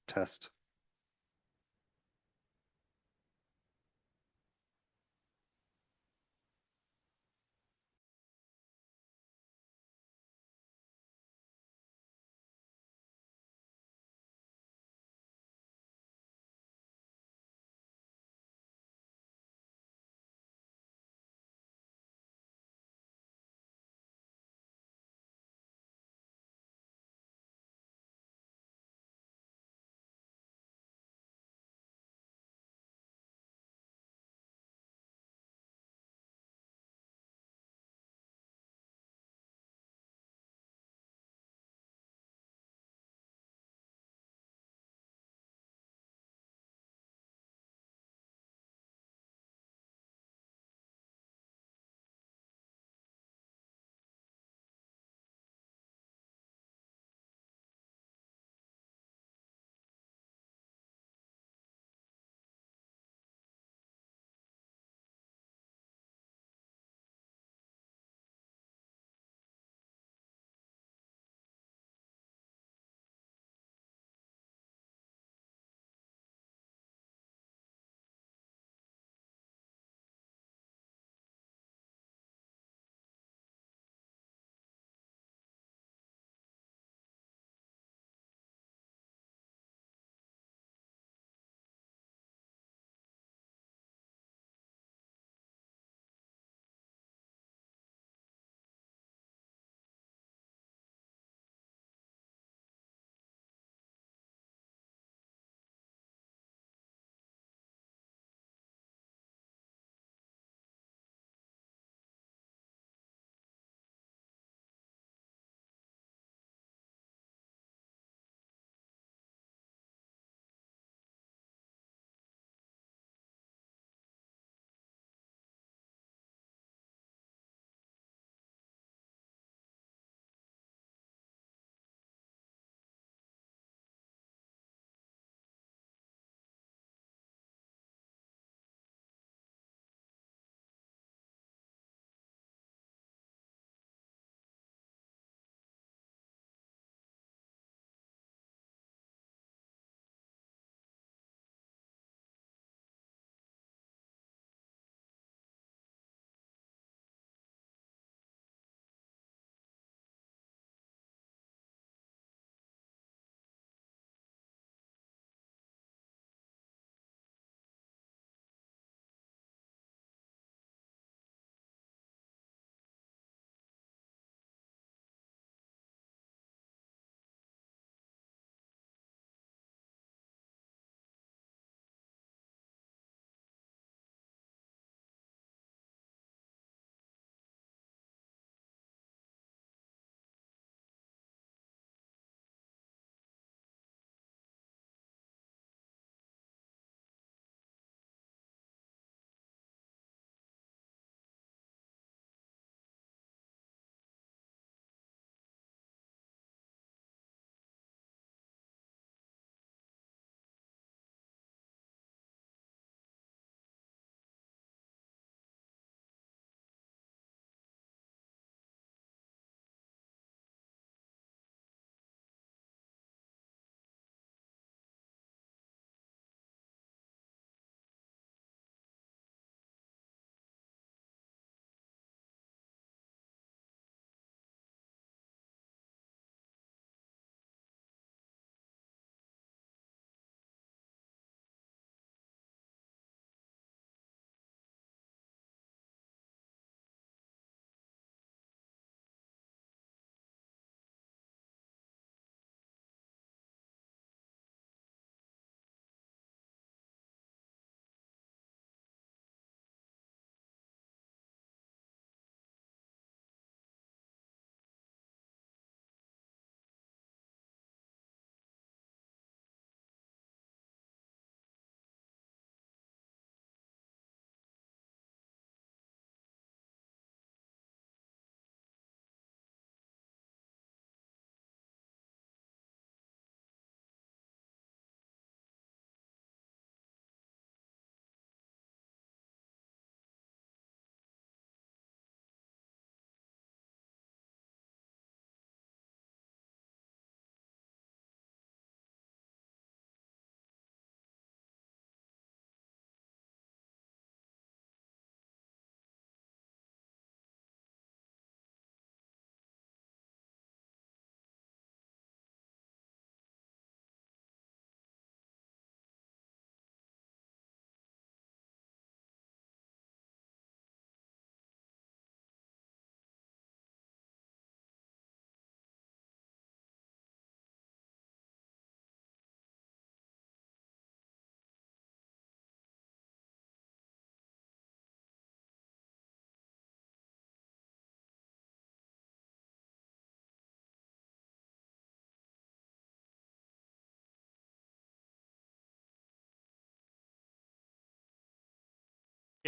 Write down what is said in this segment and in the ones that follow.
test.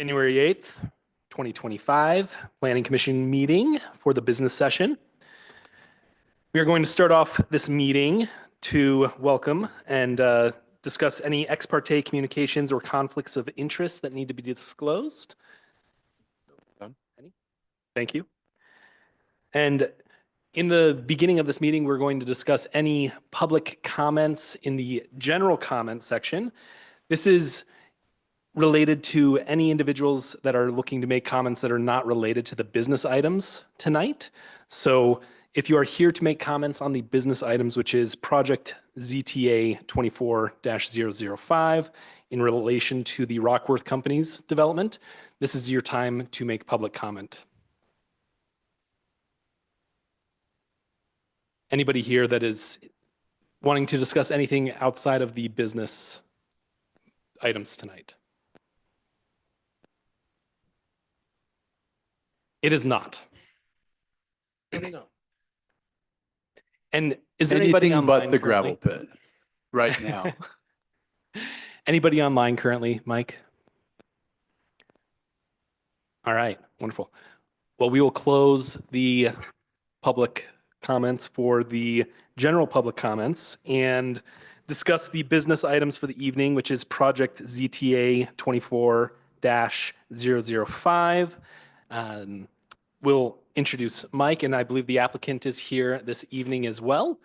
January 8th, 2025, Planning Commission meeting for the business session. We are going to start off this meeting to welcome and discuss any ex parte communications or conflicts of interest that need to be disclosed. Any? Thank you. And in the beginning of this meeting, we're going to discuss any public comments in the general comment section. This is related to any individuals that are looking to make comments that are not related to the business items tonight. So if you are here to make comments on the business items, which is Project ZTA 24-005 in relation to the Rockworth Companies development, this is your time to make public comment. Anybody here that is wanting to discuss anything outside of the business items tonight? It is not. And is there anybody Anything online but the currently? gravel pit right now? Anybody online currently, Mike? All right, wonderful. Well, we will close the public comments for the general public comments and discuss the business items for the evening, which is Project ZTA 24-005. We'll introduce Mike, and I believe the applicant is here this evening as well.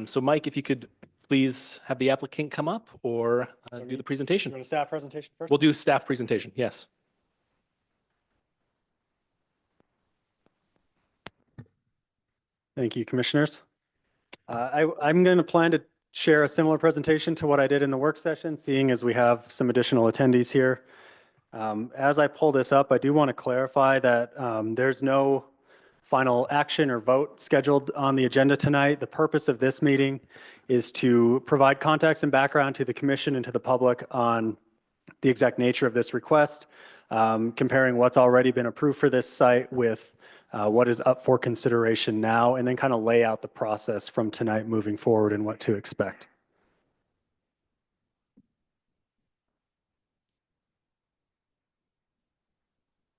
So Mike, if you could please have the applicant come up or do the presentation. You want a staff presentation first? We'll do staff presentation, yes. Thank you, commissioners. I'm going to plan to share a similar presentation to what I did in the work session, seeing as we have some additional attendees here. As I pull this up, I do want to clarify that there's no final action or vote scheduled on the agenda tonight. The purpose of this meeting is to provide context and background to the commission and to the public on the exact nature of this request, comparing what's already been approved for this site with what is up for consideration now, and then kind of lay out the process from tonight moving forward and what to expect.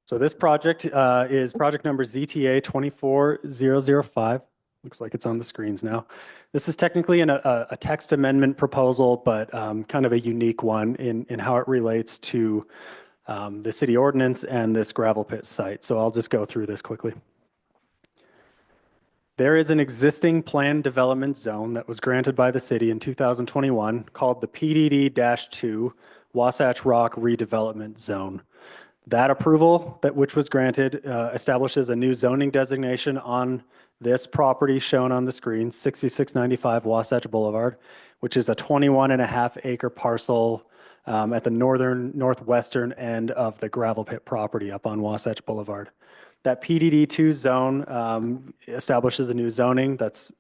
So this project is project number ZTA 24005. Looks like it's on the screens now. This is technically a text amendment proposal, but kind of a unique one in how it relates to the city ordinance and this gravel pit site. So I'll just go through this quickly. There is an existing planned development zone that was granted by the city in 2021 called the PDD-2 Wasatch Rock Redevelopment Zone. That approval, which was granted, establishes a new zoning designation on this property shown on the screen, 6695 Wasatch Boulevard, which is a 21.5 acre parcel at the northwestern end of the gravel pit property up on Wasatch Boulevard. That PDD-2 zone establishes a new zoning that's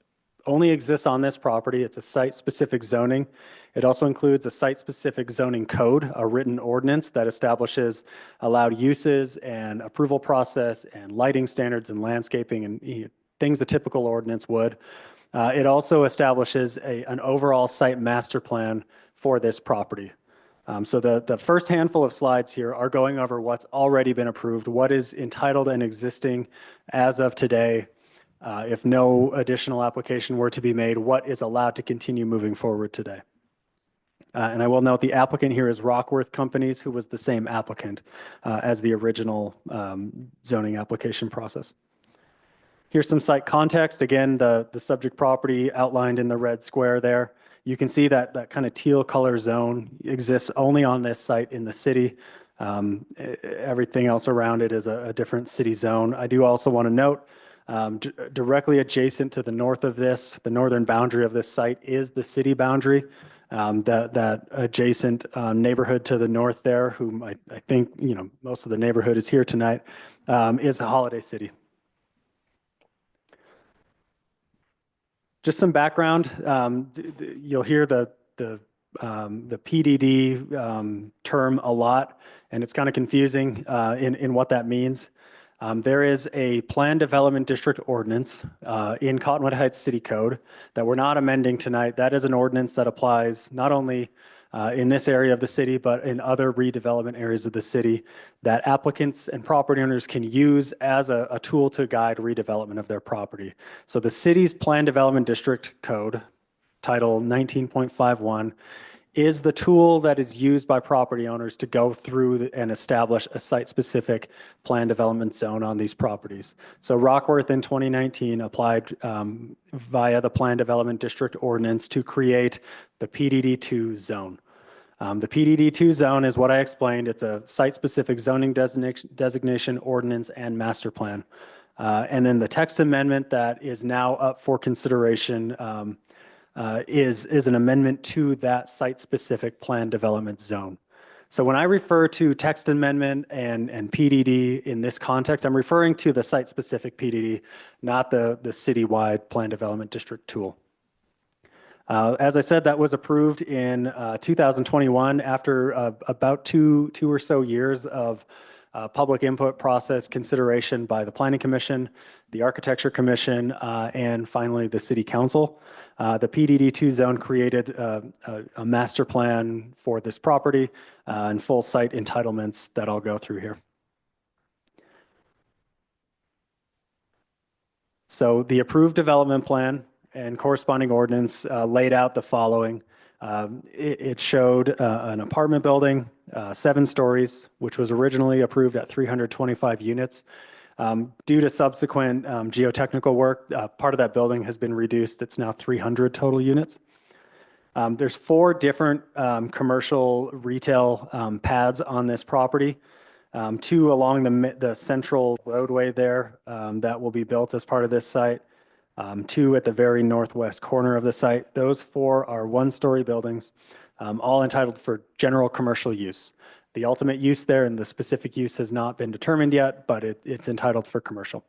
only exists on this property. It's a site-specific zoning. It also includes a site-specific zoning code, a written ordinance that establishes allowed uses and approval process and lighting standards and landscaping and things a typical ordinance would. It also establishes an overall site master plan for this property. So the first handful of slides here are going over what's already been approved, what is entitled and existing as of today. If no additional application were to be made, what is allowed to continue moving forward today? And I will note the applicant here is Rockworth Companies, who was the same applicant as the original zoning application process. Here's some site context. Again, the subject property outlined in the red square there. You can see that kind of teal color zone exists only on this site in the city. Everything else around it is a different city zone. I do also want to note directly adjacent to the north of this, the northern boundary of this site is the city boundary. That adjacent neighborhood to the north there, whom I think most of the neighborhood is here tonight, is a Holiday City. Just some background. You'll hear the PDD term a lot, and it's kind of confusing in what that means. There is a planned development district ordinance in Cottonwood Heights City Code that we're not amending tonight. That is an ordinance that applies not only in this area of the city, but in other redevelopment areas of the city that applicants and property owners can use as a tool to guide redevelopment of their property. So the city's Plan Development District Code, Title 19.51, is the tool that is used by property owners to go through and establish a site-specific plan development zone on these properties. So Rockworth in 2019 applied via the Plan Development District Ordinance to create the PDD2 zone. The PDD2 zone is what I explained. It's a site-specific zoning designation, ordinance, and master plan. And then the text amendment that is now up for consideration is an amendment to that site-specific plan development zone. So when I refer to text amendment and PDD in this context, I'm referring to the site-specific PDD, not the citywide plan development district tool. As I said, that was approved in 2021 after about two or so years of public input process consideration by the Planning Commission, the Architecture Commission, and finally the City Council. The PDD2 zone created a master plan for this property and full site entitlements that I'll go through here. So the approved development plan and corresponding ordinance laid out the following. It showed an apartment building, 7 stories, which was originally approved at 325 units. Due to subsequent geotechnical work, part of that building has been reduced. It's now 300 total units. There's 4 different commercial retail pads on this property. 2 along the central roadway there that will be built as part of this site. 2 at the very northwest corner of the site. Those 4 are 1-story buildings, all entitled for general commercial use. The ultimate use there and the specific use has not been determined yet, but it's entitled for commercial.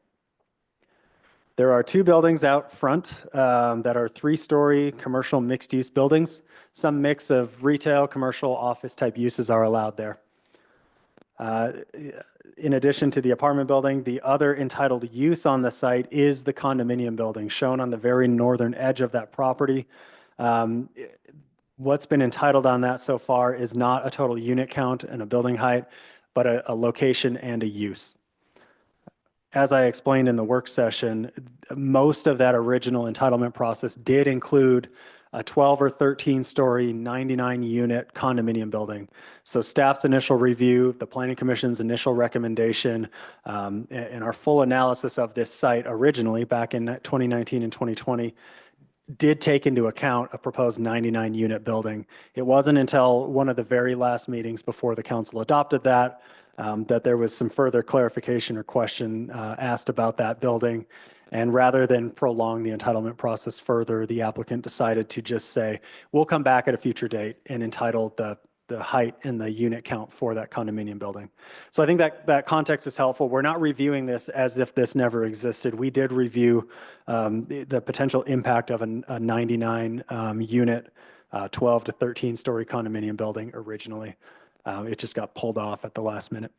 There are 2 buildings out front that are 3-story commercial mixed-use buildings. Some mix of retail, commercial, office type uses are allowed there. In addition to the apartment building, the other entitled use on the site is the condominium building shown on the very northern edge of that property. What's been entitled on that so far is not a total unit count and a building height, but a location and a use. As I explained in the work session, most of that original entitlement process did include a 12 or 13-story, 99-unit condominium building. So staff's initial review, the Planning Commission's initial recommendation, and our full analysis of this site originally back in 2019 and 2020 did take into account a proposed 99-unit building. It wasn't until one of the very last meetings before the council adopted that that there was some further clarification or question asked about that building. And rather than prolong the entitlement process further, the applicant decided to just say, we'll come back at a future date and entitle the height and the unit count for that condominium building. So I think that context is helpful. We're not reviewing this as if this never existed. We did review the potential impact of a 99 unit, 12 to 13-story condominium building originally. It just got pulled off at the last minute.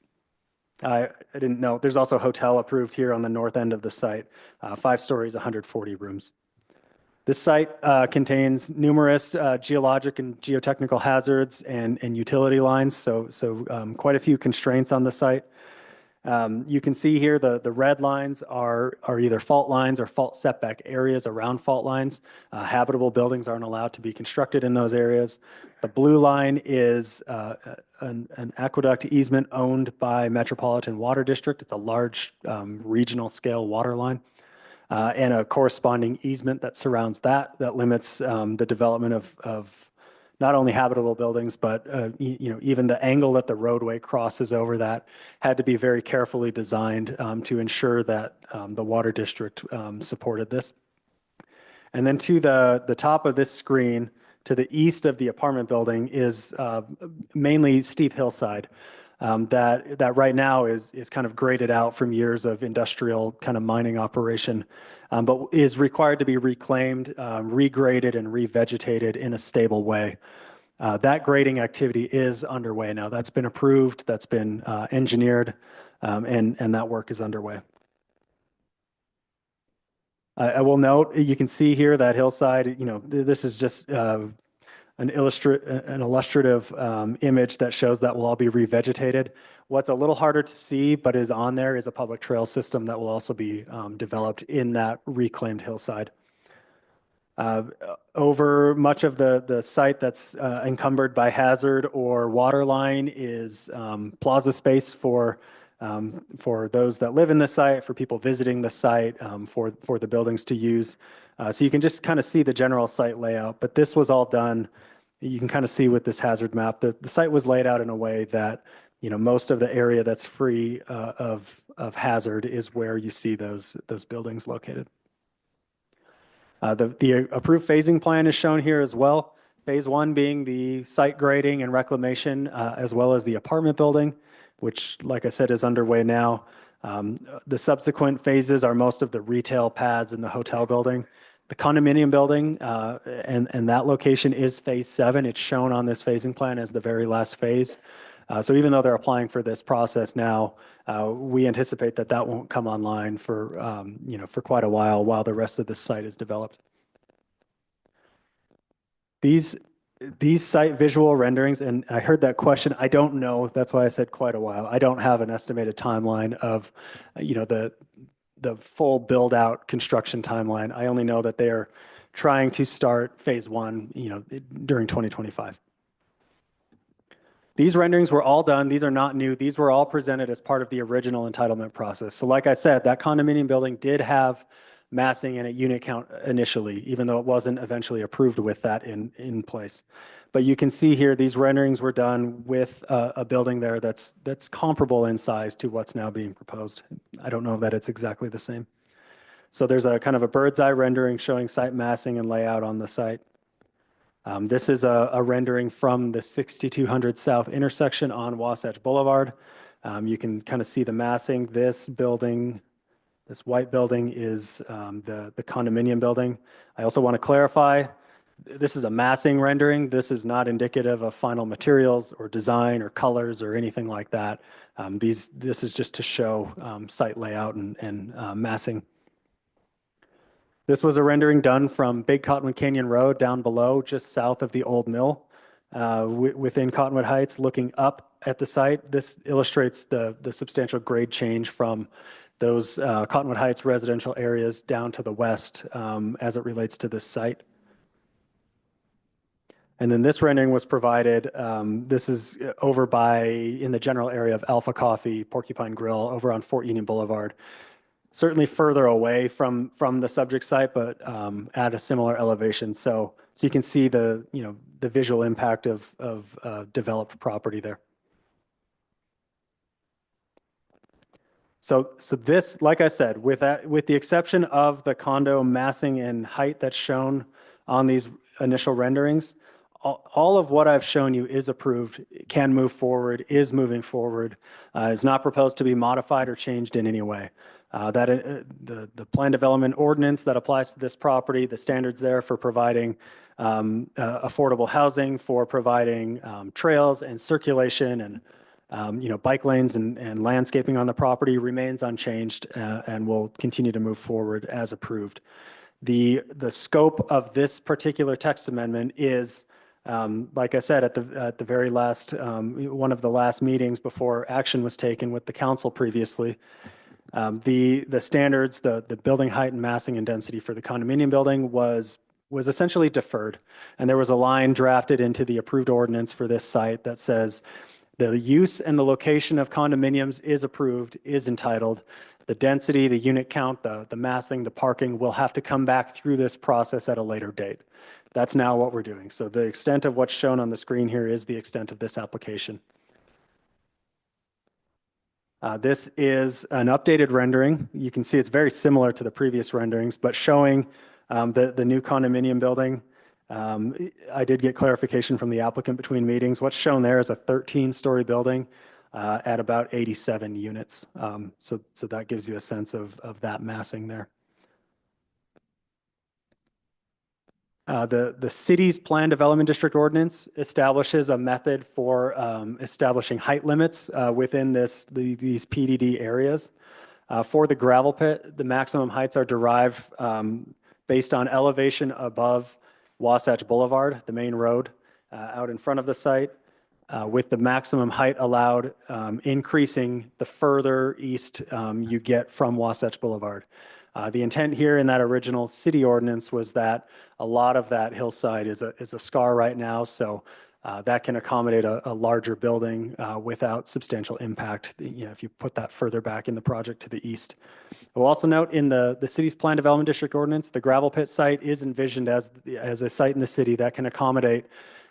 I didn't know. There's also a hotel approved here on the north end of the site, 5 stories, 140 rooms. This site contains numerous geologic and geotechnical hazards and utility lines, so quite a few constraints on the site. You can see here the red lines are either fault lines or fault setback areas around fault lines. Habitable buildings aren't allowed to be constructed in those areas. The blue line is an aqueduct easement owned by Metropolitan Water District. It's a large regional scale water line. And a corresponding easement that surrounds that limits the development of not only habitable buildings, but even the angle that the roadway crosses over that had to be very carefully designed to ensure that the water district supported this. And then to the top of this screen, to the east of the apartment building is mainly steep hillside. That right now is kind of graded out from years of industrial kind of mining operation, but is required to be reclaimed, regraded, and revegetated in a stable way. That grading activity is underway now. That's been approved, that's been engineered, and that work is underway. I will note, you can see here that hillside, this is just an illustrative image that shows that will all be revegetated. What's a little harder to see, but is on there, is a public trail system that will also be developed in that reclaimed hillside. Over much of the site that's encumbered by hazard or water line is plaza space for those that live in the site, for people visiting the site, for the buildings to use. So you can just kind of see the general site layout, but this was all done. You can kind of see with this hazard map that the site was laid out in a way that, you know, most of the area that's free of hazard is where you see those buildings located. The approved phasing plan is shown here as well. Phase 1 being the site grading and reclamation, as well as the apartment building, which, like I said, is underway now. The subsequent phases are most of the retail pads in the hotel building. The condominium building and that location is phase 7. It's shown on this phasing plan as the very last phase. So even though they're applying for this process now, we anticipate that that won't come online for, you know, for quite a while the rest of the site is developed. These site visual renderings, and I heard that question, I don't know, that's why I said quite a while. I don't have an estimated timeline of, you know, the full build out construction timeline. I only know that they are trying to start phase 1, you know, during 2025. These renderings were all done. These are not new. These were all presented as part of the original entitlement process. So like I said, that condominium building did have massing and a unit count initially, even though it wasn't eventually approved with that in place. But you can see here, these renderings were done with a building there that's comparable in size to what's now being proposed. I don't know that it's exactly the same. So there's a kind of a bird's eye rendering showing site massing and layout on the site. This is a rendering from the 6200 South intersection on Wasatch Boulevard. You can kind of see the massing. This building, this white building is the condominium building. I also want to clarify, this is a massing rendering. This is not indicative of final materials or design or colors or anything like that. This is just to show site layout and massing. This was a rendering done from Big Cottonwood Canyon Road down below, just south of the old mill, within Cottonwood Heights, looking up at the site. This illustrates the substantial grade change from those Cottonwood Heights residential areas down to the west as it relates to this site. And then this rendering was provided, this is over in the general area of Alpha Coffee, Porcupine Grill, over on Fort Union Boulevard. Certainly further away from the subject site, but at a similar elevation. So you can see the visual impact of developed property there. So this, like I said, with the exception of the condo massing and height that's shown on these initial renderings, all of what I've shown you is approved, can move forward, is moving forward, is not proposed to be modified or changed in any way. The plan development ordinance that applies to this property, the standards there for providing affordable housing, for providing trails and circulation and bike lanes and landscaping on the property remains unchanged and will continue to move forward as approved. The scope of this particular text amendment is, like I said, at the very last, one of the last meetings before action was taken with the council previously, the standards, the building height and massing and density for the condominium building was essentially deferred. And there was a line drafted into the approved ordinance for this site that says the use and the location of condominiums is approved, is entitled. The density, the unit count, the massing, the parking will have to come back through this process at a later date. That's now what we're doing. So the extent of what's shown on the screen here is the extent of this application. This is an updated rendering. You can see it's very similar to the previous renderings, but showing the new condominium building. I did get clarification from the applicant between meetings. What's shown there is a 13-story building at about 87 units. So that gives you a sense of that massing there. The city's plan development district ordinance establishes a method for establishing height limits within these PDD areas. For the gravel pit, the maximum heights are derived based on elevation above Wasatch Boulevard, the main road. out in front of the site, with the maximum height allowed increasing the further east you get from Wasatch Boulevard. The intent here in that original city ordinance was that a lot of that hillside is a scar right now, so that can accommodate a larger building without substantial impact, if you put that further back in the project to the east. I will also note in the city's plan development district ordinance, the gravel pit site is envisioned as a site in the city that can accommodate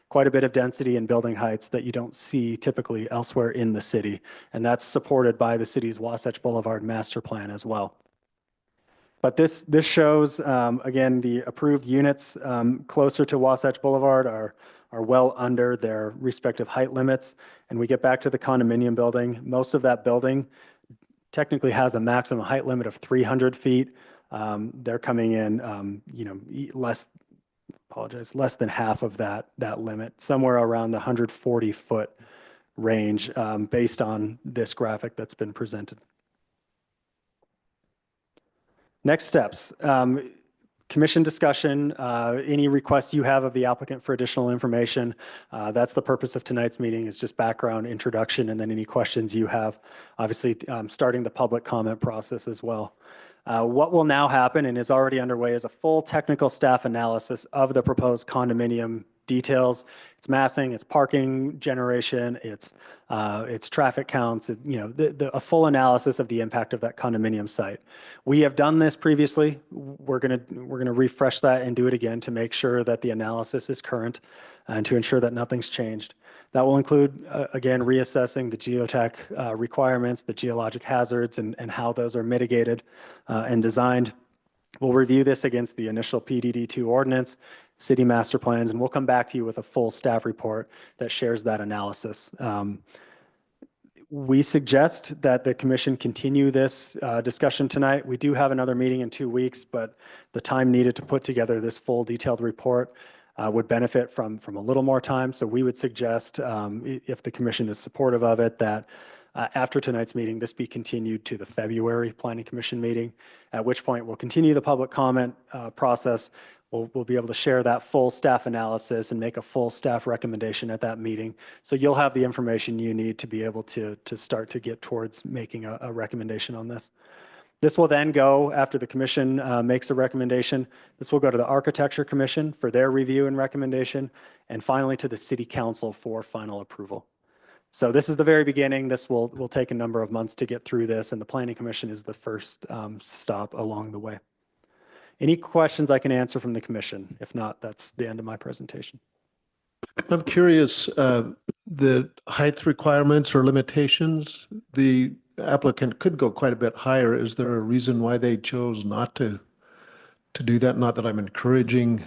quite a bit of density and building heights that you don't see typically elsewhere in the city. And that's supported by the city's Wasatch Boulevard master plan as well. But this shows, again, the approved units closer to Wasatch Boulevard are well under their respective height limits. And we get back to the condominium building. Most of that building technically has a maximum height limit of 300 feet. They're coming in, less than half of that limit, somewhere around the 140-foot range, based on this graphic that's been presented. Next steps. Commission discussion, any requests you have of the applicant for additional information. That's the purpose of tonight's meeting, is just background, introduction, and then any questions you have, obviously starting the public comment process as well. What will now happen and is already underway is a full technical staff analysis of the proposed condominium details, its massing, its parking generation, its traffic counts, a full analysis of the impact of that condominium site. We have done this previously. We're gonna refresh that and do it again to make sure that the analysis is current and to ensure that nothing's changed. That will include, again, reassessing the geotech requirements, the geologic hazards, and how those are mitigated and designed. We'll review this against the initial PDD2 ordinance, city master plans, and we'll come back to you with a full staff report that shares that analysis. We suggest that the commission continue this discussion tonight. We do have another meeting in 2 weeks, but the time needed to put together this full detailed report would benefit from a little more time. So we would suggest, if the commission is supportive of it, that after tonight's meeting, this be continued to the February Planning Commission meeting, at which point we'll continue the public comment process. We'll be able to share that full staff analysis and make a full staff recommendation at that meeting. So you'll have the information you need to be able to start to get towards making a recommendation on this. This will then go, after the commission makes a recommendation, this will go to the Architecture Commission for their review and recommendation, and finally to the City Council for final approval. So this is the very beginning. This will take a number of months to get through this, and the Planning Commission is the first stop along the way. Any questions I can answer from the commission? If not, that's the end of my presentation. I'm curious, the height requirements or limitations, the applicant could go quite a bit higher. Is there a reason why they chose not to do that? Not that I'm encouraging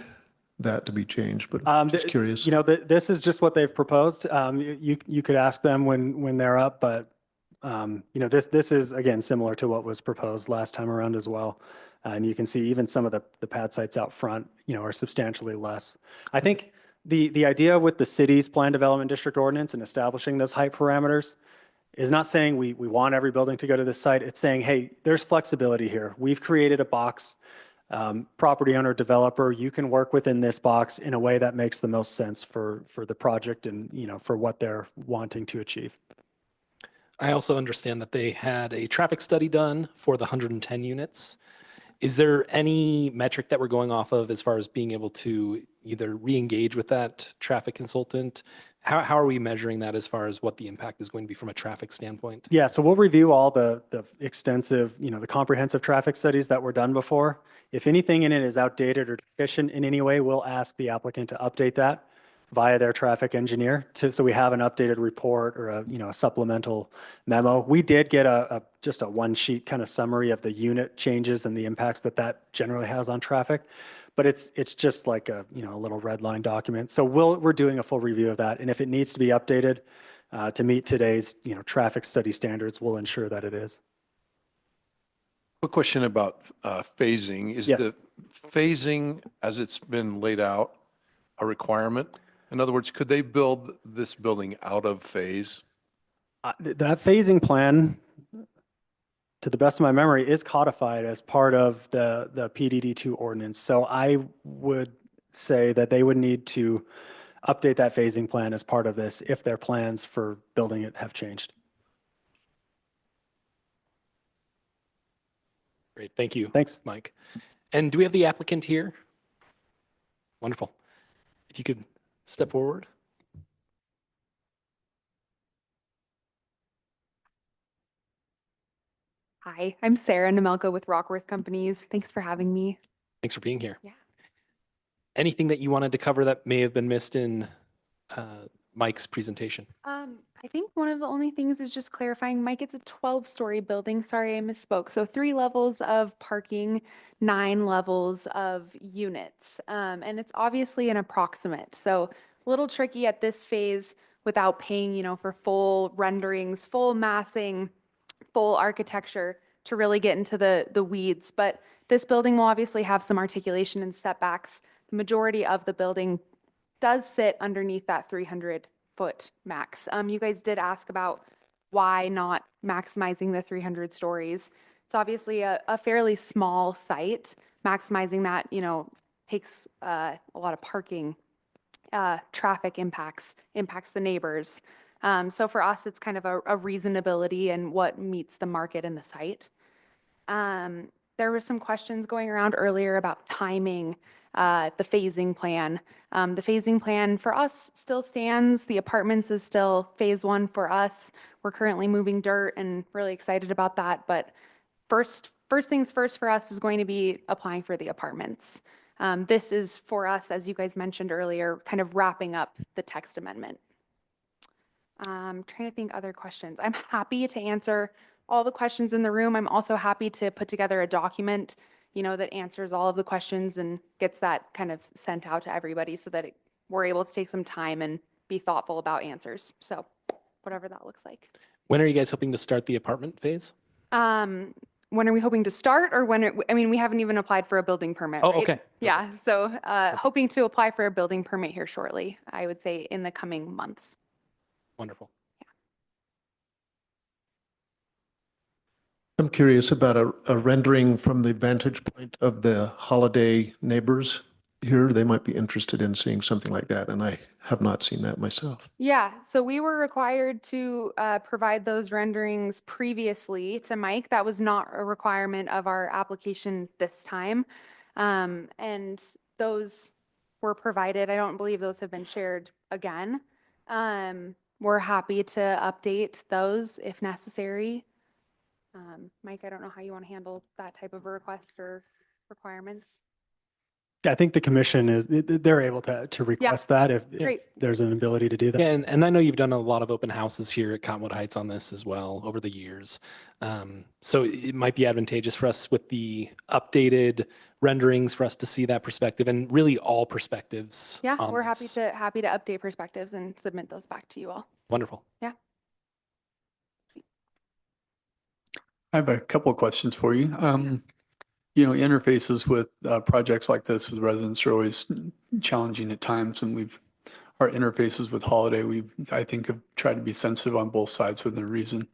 that to be changed, but just curious. This is just what they've proposed. You could ask them when they're up, but this is, again, similar to what was proposed last time around as well. And you can see even some of the pad sites out front, are substantially less. I think the idea with the city's plan development district ordinance and establishing those height parameters is not saying we want every building to go to this site. It's saying, hey, there's flexibility here. We've created a box. Property owner, developer, you can work within this box in a way that makes the most sense for the project and for what they're wanting to achieve. I also understand that they had a traffic study done for the 110 units. Is there any metric that we're going off of as far as being able to either re-engage with that traffic consultant? How are we measuring that as far as what the impact is going to be from a traffic standpoint? Yeah, so we'll review all the extensive, the comprehensive traffic studies that were done before. If anything in it is outdated or deficient in any way, we'll ask the applicant to update that via their traffic engineer so we have an updated report or a supplemental memo. We did get just a one sheet kind of summary of the unit changes and the impacts that generally has on traffic, but it's just like a little red line document. So we're doing a full review of that, and if it needs to be updated to meet today's traffic study standards, we'll ensure that it is. Quick question about phasing. Is Yes. the phasing as it's been laid out a requirement? In other words, could they build this building out of phase? That phasing plan, to the best of my memory, is codified as part of the PDD2 ordinance. So I would say that they would need to update that phasing plan as part of this if their plans for building it have changed. Great, thank you. Thanks. Mike. And do we have the applicant here? Wonderful. If you could step forward. Hi, I'm Sarah Nemelka with Rockworth Companies. Thanks for having me. Thanks for being here. Yeah. Anything that you wanted to cover that may have been missed in Mike's presentation? I think one of the only things is just clarifying, Mike, it's a 12-story building. Sorry, I misspoke. So 3 levels of parking, 9 levels of units. And it's obviously an approximate. So a little tricky at this phase without paying, for full renderings, full massing, full architecture to really get into the weeds. But this building will obviously have some articulation and setbacks. The majority of the building does sit underneath that 300-foot max. You guys did ask about why not maximizing the 300 stories. It's obviously a fairly small site. Maximizing that, takes a lot of parking, traffic impacts the neighbors. So for us, it's kind of a reasonability and what meets the market and the site. There were some questions going around earlier about timing, the phasing plan. The phasing plan for us still stands. The apartments is still phase 1 for us. We're currently moving dirt and really excited about that. But first things first for us is going to be applying for the apartments. This is for us, as you guys mentioned earlier, kind of wrapping up the text amendment. I'm trying to think other questions. I'm happy to answer all the questions in the room. I'm also happy to put together a document, that answers all of the questions and gets that kind of sent out to everybody so that we're able to take some time and be thoughtful about answers. So whatever that looks like. When are you guys hoping to start the apartment phase? When are we hoping to start, or we haven't even applied for a building permit, Oh, right? okay. Yeah, so hoping to apply for a building permit here shortly, I would say in the coming months. Wonderful. I'm curious about a rendering from the vantage point of the Holiday neighbors here. They might be interested in seeing something like that, and I have not seen that myself. Yeah, so we were required to provide those renderings previously to Mike. That was not a requirement of our application this time. And those were provided. I don't believe those have been shared again. We're happy to update those if necessary. Mike, I don't know how you want to handle that type of a request or requirements. I think the commission they're able to request that if Great. there's an ability to do that. Yeah, and I know you've done a lot of open houses here at Cottonwood Heights on this as well over the years. So it might be advantageous for us with the updated renderings for us to see that perspective and really all perspectives. Yeah, on we're this. happy to update perspectives and submit those back to you all. Wonderful. Yeah. I have a couple of questions for you. Interfaces with projects like this with residents are always challenging at times, and our interfaces with Holiday, I think, have tried to be sensitive on both sides within reason.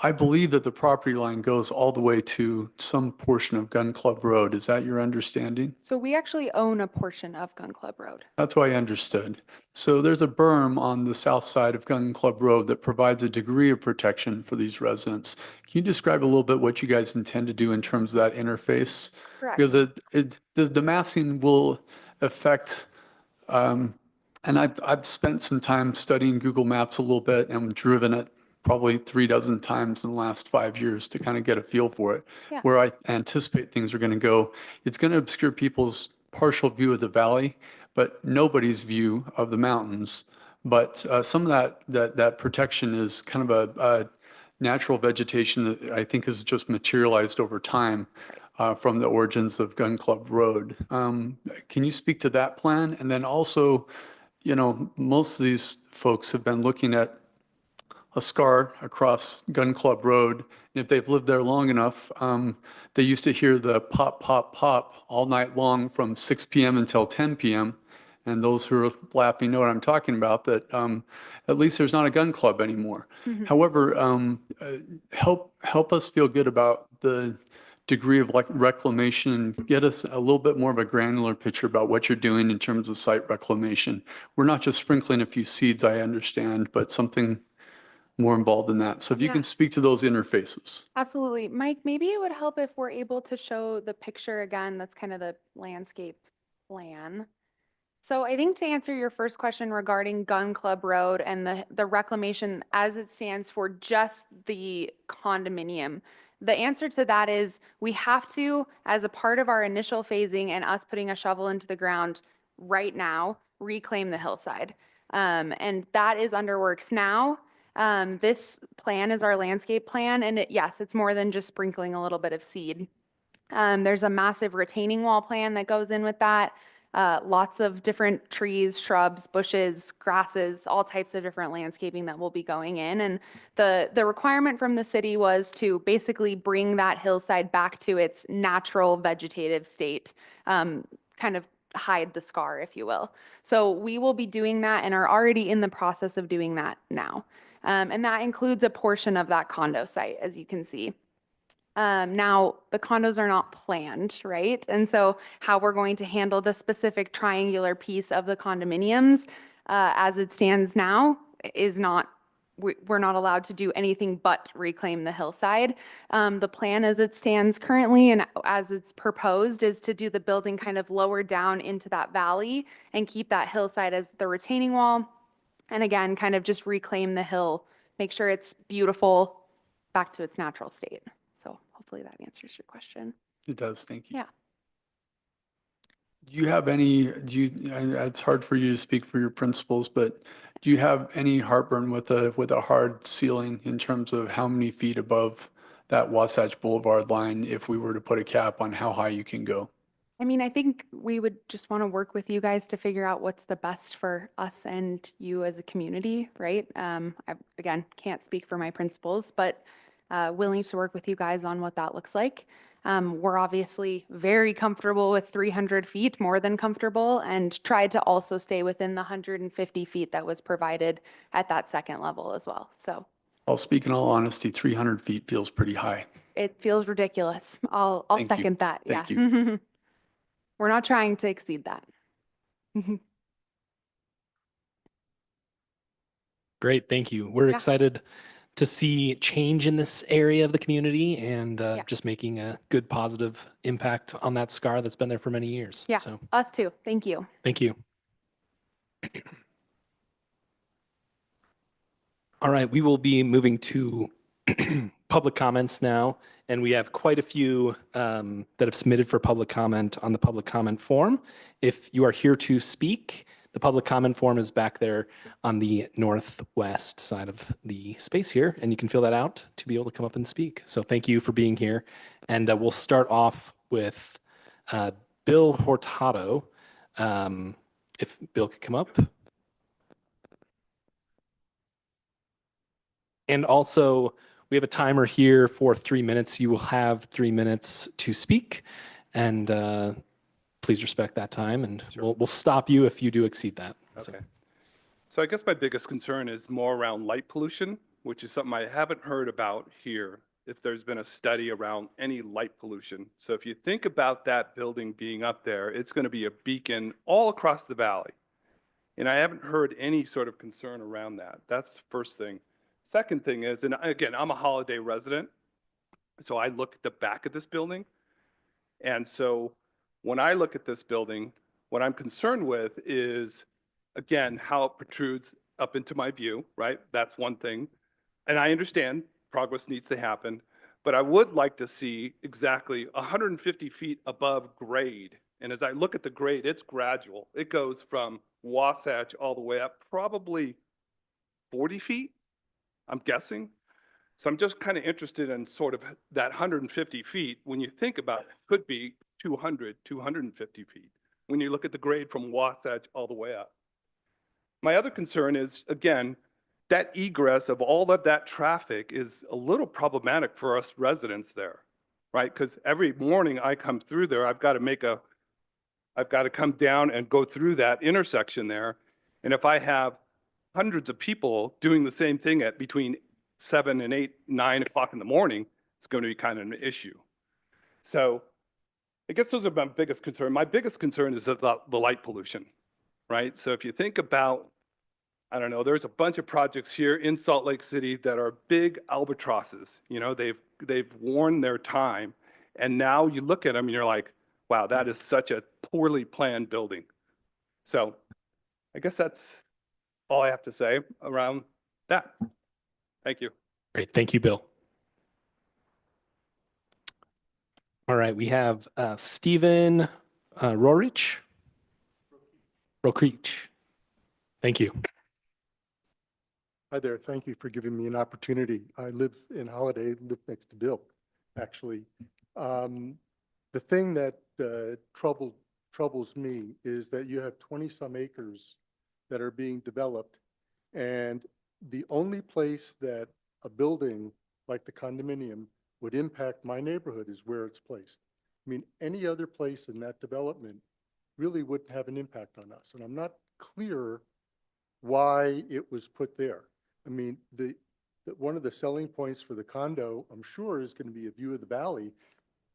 I believe that the property line goes all the way to some portion of Gun Club Road. Is that your understanding? So we actually own a portion of Gun Club Road. That's what I understood. So there's a berm on the south side of Gun Club Road that provides a degree of protection for these residents. Can you describe a little bit what you guys intend to do in terms of that interface? Correct. Because the massing will affect, and I've spent some time studying Google Maps a little bit and driven it probably 36 times in the last 5 years to kind of get a feel for it. Yeah. Where I anticipate things are going to go, it's going to obscure people's partial view of the valley, but nobody's view of the mountains. But some of that protection is kind of a natural vegetation that I think has just materialized over time from the origins of Gun Club Road. Can you speak to that plan? And then also, most of these folks have been looking at a scar across Gun Club Road. And if they've lived there long enough, they used to hear the pop, pop, pop all night long from 6 p.m. until 10 p.m. And those who are laughing know what I'm talking about, that at least there's not a gun club anymore. Mm-hmm. However, help us feel good about the degree of reclamation and get us a little bit more of a granular picture about what you're doing in terms of site reclamation. We're not just sprinkling a few seeds, I understand, but something more involved in that. So if you Yeah. can speak to those interfaces. Absolutely. Mike, maybe it would help if we're able to show the picture again. That's kind of the landscape plan. So I think to answer your first question regarding Gun Club Road and the reclamation as it stands for just the condominium, the answer to that is we have to, as a part of our initial phasing and us putting a shovel into the ground right now, reclaim the hillside. And that is under works now. This plan is our landscape plan, and yes, it's more than just sprinkling a little bit of seed. There's a massive retaining wall plan that goes in with that. Lots of different trees, shrubs, bushes, grasses, all types of different landscaping that will be going in. And the requirement from the city was to basically bring that hillside back to its natural vegetative state, kind of hide the scar, if you will. So we will be doing that and are already in the process of doing that now. And that includes a portion of that condo site, as you can see. Now, the condos are not planned, right? And so how we're going to handle the specific triangular piece of the condominiums as it stands now is not, we're not allowed to do anything but reclaim the hillside. The plan as it stands currently and as it's proposed is to do the building kind of lower down into that valley and keep that hillside as the retaining wall. And again, kind of just reclaim the hill, make sure it's beautiful, back to its natural state. So hopefully that answers your question. It does, thank you. Yeah. Do you have any, it's hard for you to speak for your principals, but do you have any heartburn with a hard ceiling in terms of how many feet above that Wasatch Boulevard line if we were to put a cap on how high you can go? I mean, I think we would just want to work with you guys to figure out what's the best for us and you as a community, right? I, again, can't speak for my principals, but willing to work with you guys on what that looks like. We're obviously very comfortable with 300 feet, more than comfortable, and tried to also stay within the 150 feet that was provided at that second level as well. So I'll speak in all honesty, 300 feet feels pretty high. it feels ridiculous. I'll Thank you. second that. Thank Yeah. you. We're not trying to exceed that. Great, thank you. We're Yeah. excited to see change in this area of the community and just making a good positive impact on that scar that's been there for many years. Yeah, So us too. Thank you. thank you. All right, we will be moving to public comments now, and we have quite a few that have submitted for public comment on the public comment form. If you are here to speak, the public comment form is back there on the northwest side of the space here, and you can fill that out to be able to come up and speak. So thank you for being here. And we'll start off with Bill Hurtado. If Bill could come up. And also, we have a timer here for 3 minutes. You will have 3 minutes to speak, and please respect that time, and we'll stop you if you do exceed that. Okay. So I guess my biggest concern is more around light pollution, which is something I haven't heard about here, if there's been a study around any light pollution. So if you think about that building being up there, it's going to be a beacon all across the valley. And I haven't heard any sort of concern around that. That's the first thing. Second thing is, and again, I'm a Holiday resident, so I look at the back of this building. And so when I look at this building, what I'm concerned with is, again, how it protrudes up into my view, right? That's one thing. And I understand progress needs to happen, but I would like to see exactly 150 feet above grade. And as I look at the grade, it's gradual. It goes from Wasatch all the way up, probably 40 feet, I'm guessing. So I'm just kind of interested in sort of that 150 feet. When you think about it, could be 200, 250 feet. When you look at the grade from Wasatch all the way up. My other concern is, again, that egress of all of that traffic is a little problematic for us residents there, right? Because every morning I come through there, I've got to come down and go through that intersection there. And if I have hundreds of people doing the same thing at between 7 and 8, 9 o'clock in the morning, it's going to be kind of an issue. So I guess those are my biggest concern. My biggest concern is the light pollution, right? So if you think about, I don't know, there's a bunch of projects here in Salt Lake City that are big albatrosses. You know, they've worn their time. And now you look at them and you're like, wow, that is such a poorly planned building. So I guess that's all I have to say around that. Thank you. Great. Thank you, Bill. All right. We have Stephen Rorich. Rokrich. Thank you. Hi there. Thank you for giving me an opportunity. I live in Holiday, live next to Bill, actually. The thing that troubles me is that you have 20-some acres that are being developed, and the only place that a building like the condominium would impact my neighborhood is where it's placed. I mean, any other place in that development really wouldn't have an impact on us, and I'm not clear why it was put there. I mean, one of the selling points for the condo, I'm sure, is going to be a view of the valley,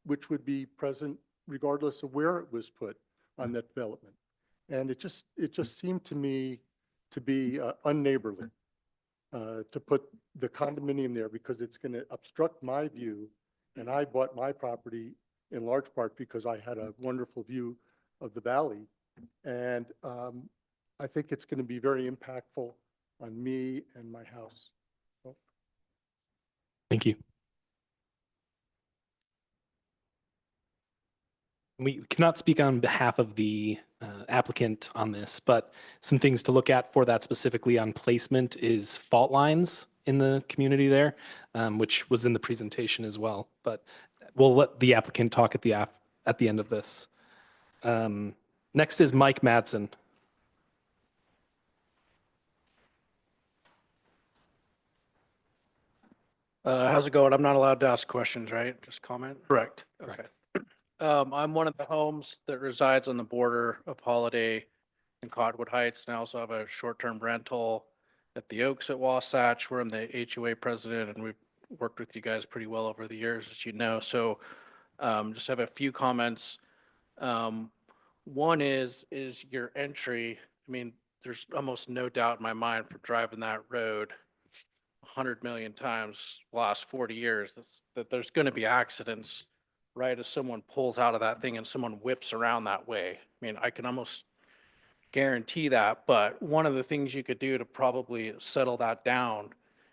which would be present regardless of where it was put on that development. And it just seemed to me to be unneighborly to put the condominium there, because it's going to obstruct my view. And I bought my property in large part because I had a wonderful view of the valley. And I think it's going to be very impactful on me and my house. So. Thank you. We cannot speak on behalf of the applicant on this, but some things to look at for that specifically on placement is fault lines in the community there, which was in the presentation as well. But we'll let the applicant talk at the end of this. Next is Mike Madsen. How's it going? I'm not allowed to ask questions, right? Just comment? Correct. Okay. I'm one of the homes that resides on the border of Holiday and Cottonwood Heights, and I also have a short-term rental at the Oaks at Wasatch, where I'm the HOA president, and we've worked with you guys pretty well over the years, as you know. So just have a few comments. One is your entry. I mean, there's almost no doubt in my mind for driving that road 100 million times the last 40 years that there's going to be accidents right as someone pulls out of that thing and someone whips around that way. I mean, I can almost guarantee that, but one of the things you could do to probably settle that down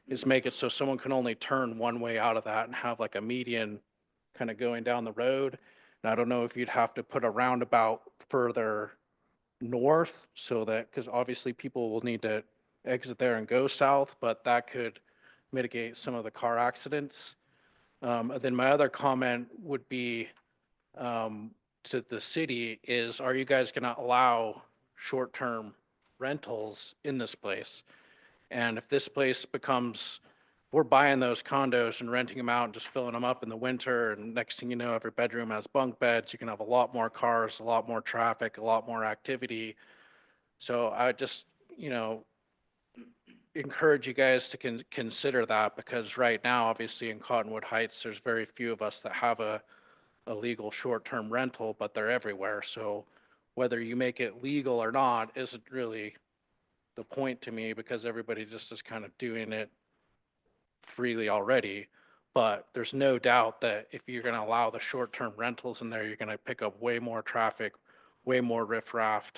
is make it so someone can only turn one way out of that and have like a median kind of going down the road. And I don't know if you'd have to put a roundabout further north, so that, because obviously people will need to exit there and go south, but that could mitigate some of the car accidents. And then my other comment would be to the city is, are you guys going to allow short-term rentals in this place? And if this place becomes, we're buying those condos and renting them out and just filling them up in the winter, and next thing you know, every bedroom has bunk beds, you can have a lot more cars, a lot more traffic, a lot more activity. So I just, encourage you guys to consider that, because right now, obviously in Cottonwood Heights, there's very few of us that have a legal short-term rental, but they're everywhere. So whether you make it legal or not isn't really the point to me, because everybody just is kind of doing it freely already. But there's no doubt that if you're going to allow the short-term rentals in there, you're going to pick up way more traffic, way more riffraff.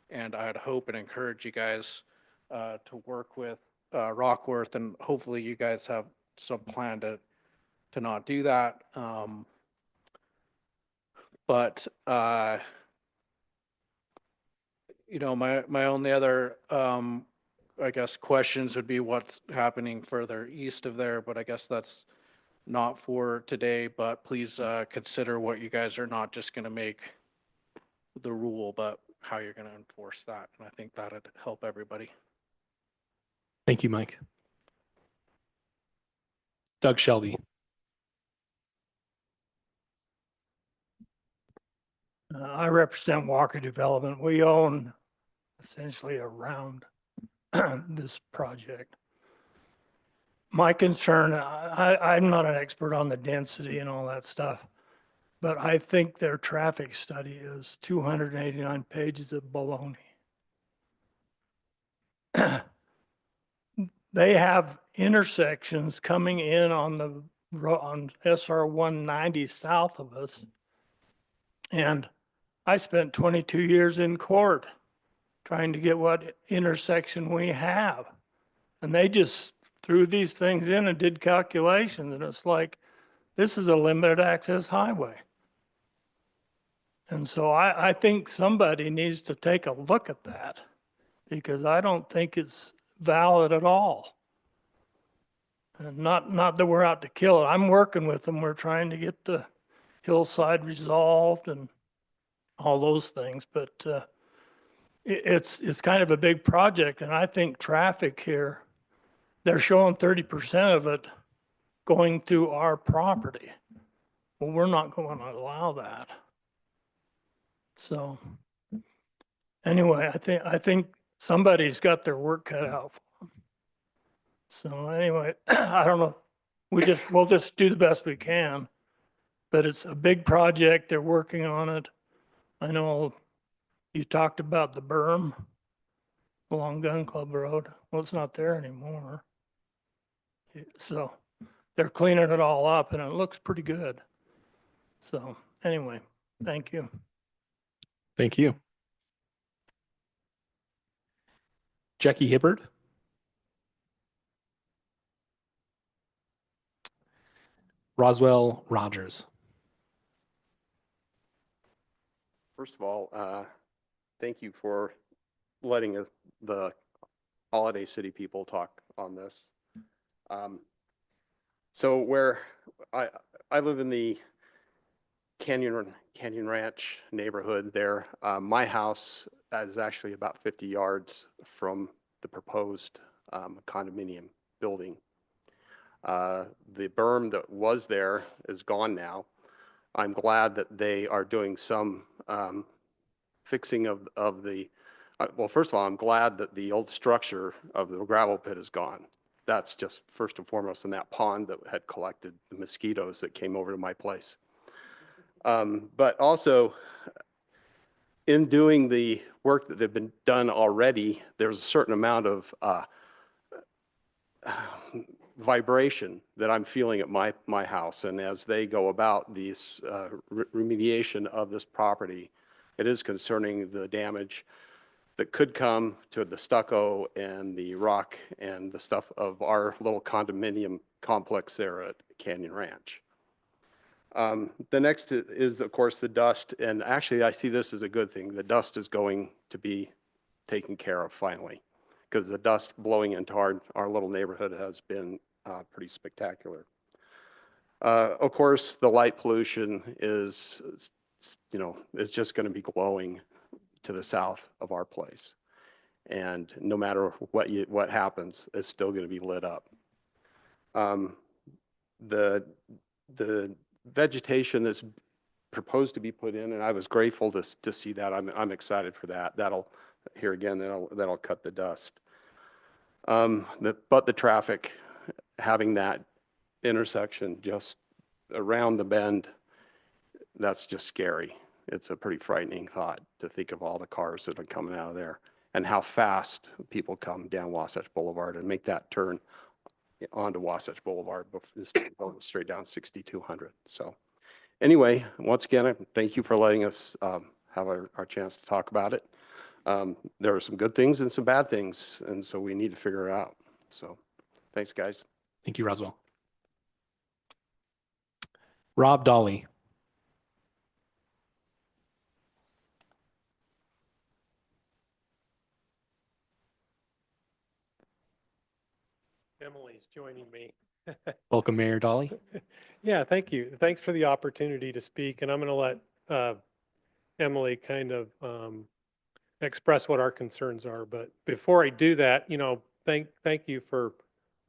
And I'd hope and encourage you guys to work with Rockworth, and hopefully you guys have some plan to not do that. But my only other I guess questions would be what's happening further east of there, but I guess that's not for today. But please consider what you guys are not just going to make the rule, but how you're going to enforce that. And I think that'd help everybody. Thank you, Mike. Doug Shelby. I represent Walker Development. We own essentially around this project. My concern, I'm not an expert on the density and all that stuff, but I think their traffic study is 289 pages of baloney. They have intersections coming in on the on SR 190 south of us. And I spent 22 years in court trying to get what intersection we have. And they just threw these things in and did calculations. And it's like, this is a limited access highway. And so I think somebody needs to take a look at that, because I don't think it's valid at all. And not that we're out to kill it. I'm working with them. We're trying to get the hillside resolved and all those things, but it's kind of a big project. And I think traffic here, they're showing 30% of it going through our property. Well, we're not going to allow that. So anyway, I think somebody's got their work cut out for them. So anyway, I don't know. We'll just do the best we can, but it's a big project. They're working on it. I know you talked about the berm along Gun Club Road. Well, it's not there anymore. So they're cleaning it all up and it looks pretty good. So anyway, thank you. Thank you. Jackie Hibbard. Roswell Rogers. First of all, thank you for letting the Holiday City people talk on this. So where I live in the Canyon Ranch neighborhood there, my house is actually about 50 yards from the proposed condominium building. The berm that was there is gone now. I'm glad that they are doing some fixing of the, well, first of all, I'm glad that the old structure of the gravel pit is gone. That's just first and foremost in that pond that had collected the mosquitoes that came over to my place. But also, in doing the work that they've been done already, there's a certain amount of vibration that I'm feeling at my house. And as they go about these remediation of this property, it is concerning the damage that could come to the stucco and the rock and the stuff of our little condominium complex there at Canyon Ranch. The next is, of course, the dust. And actually, I see this as a good thing. The dust is going to be taken care of finally, because the dust blowing into our little neighborhood has been pretty spectacular. Of course, the light pollution is just going to be glowing to the south of our place. And no matter what happens, it's still going to be lit up. The vegetation that's proposed to be put in, and I was grateful to see that. I'm excited for that. That'll cut the dust. But the traffic, having that intersection just around the bend, that's just scary. It's a pretty frightening thought to think of all the cars that are coming out of there and how fast people come down Wasatch Boulevard and make that turn onto Wasatch Boulevard instead of going straight down 6200. So anyway, once again, thank you for letting us have our chance to talk about it. There are some good things and some bad things, and so we need to figure it out. So thanks, guys. Thank you, Roswell. Rob Dolly. Emily's joining me. Welcome, Mayor Dolly. Yeah, thank you. Thanks for the opportunity to speak. And I'm going to let Emily kind of express what our concerns are. But before I do that, thank you for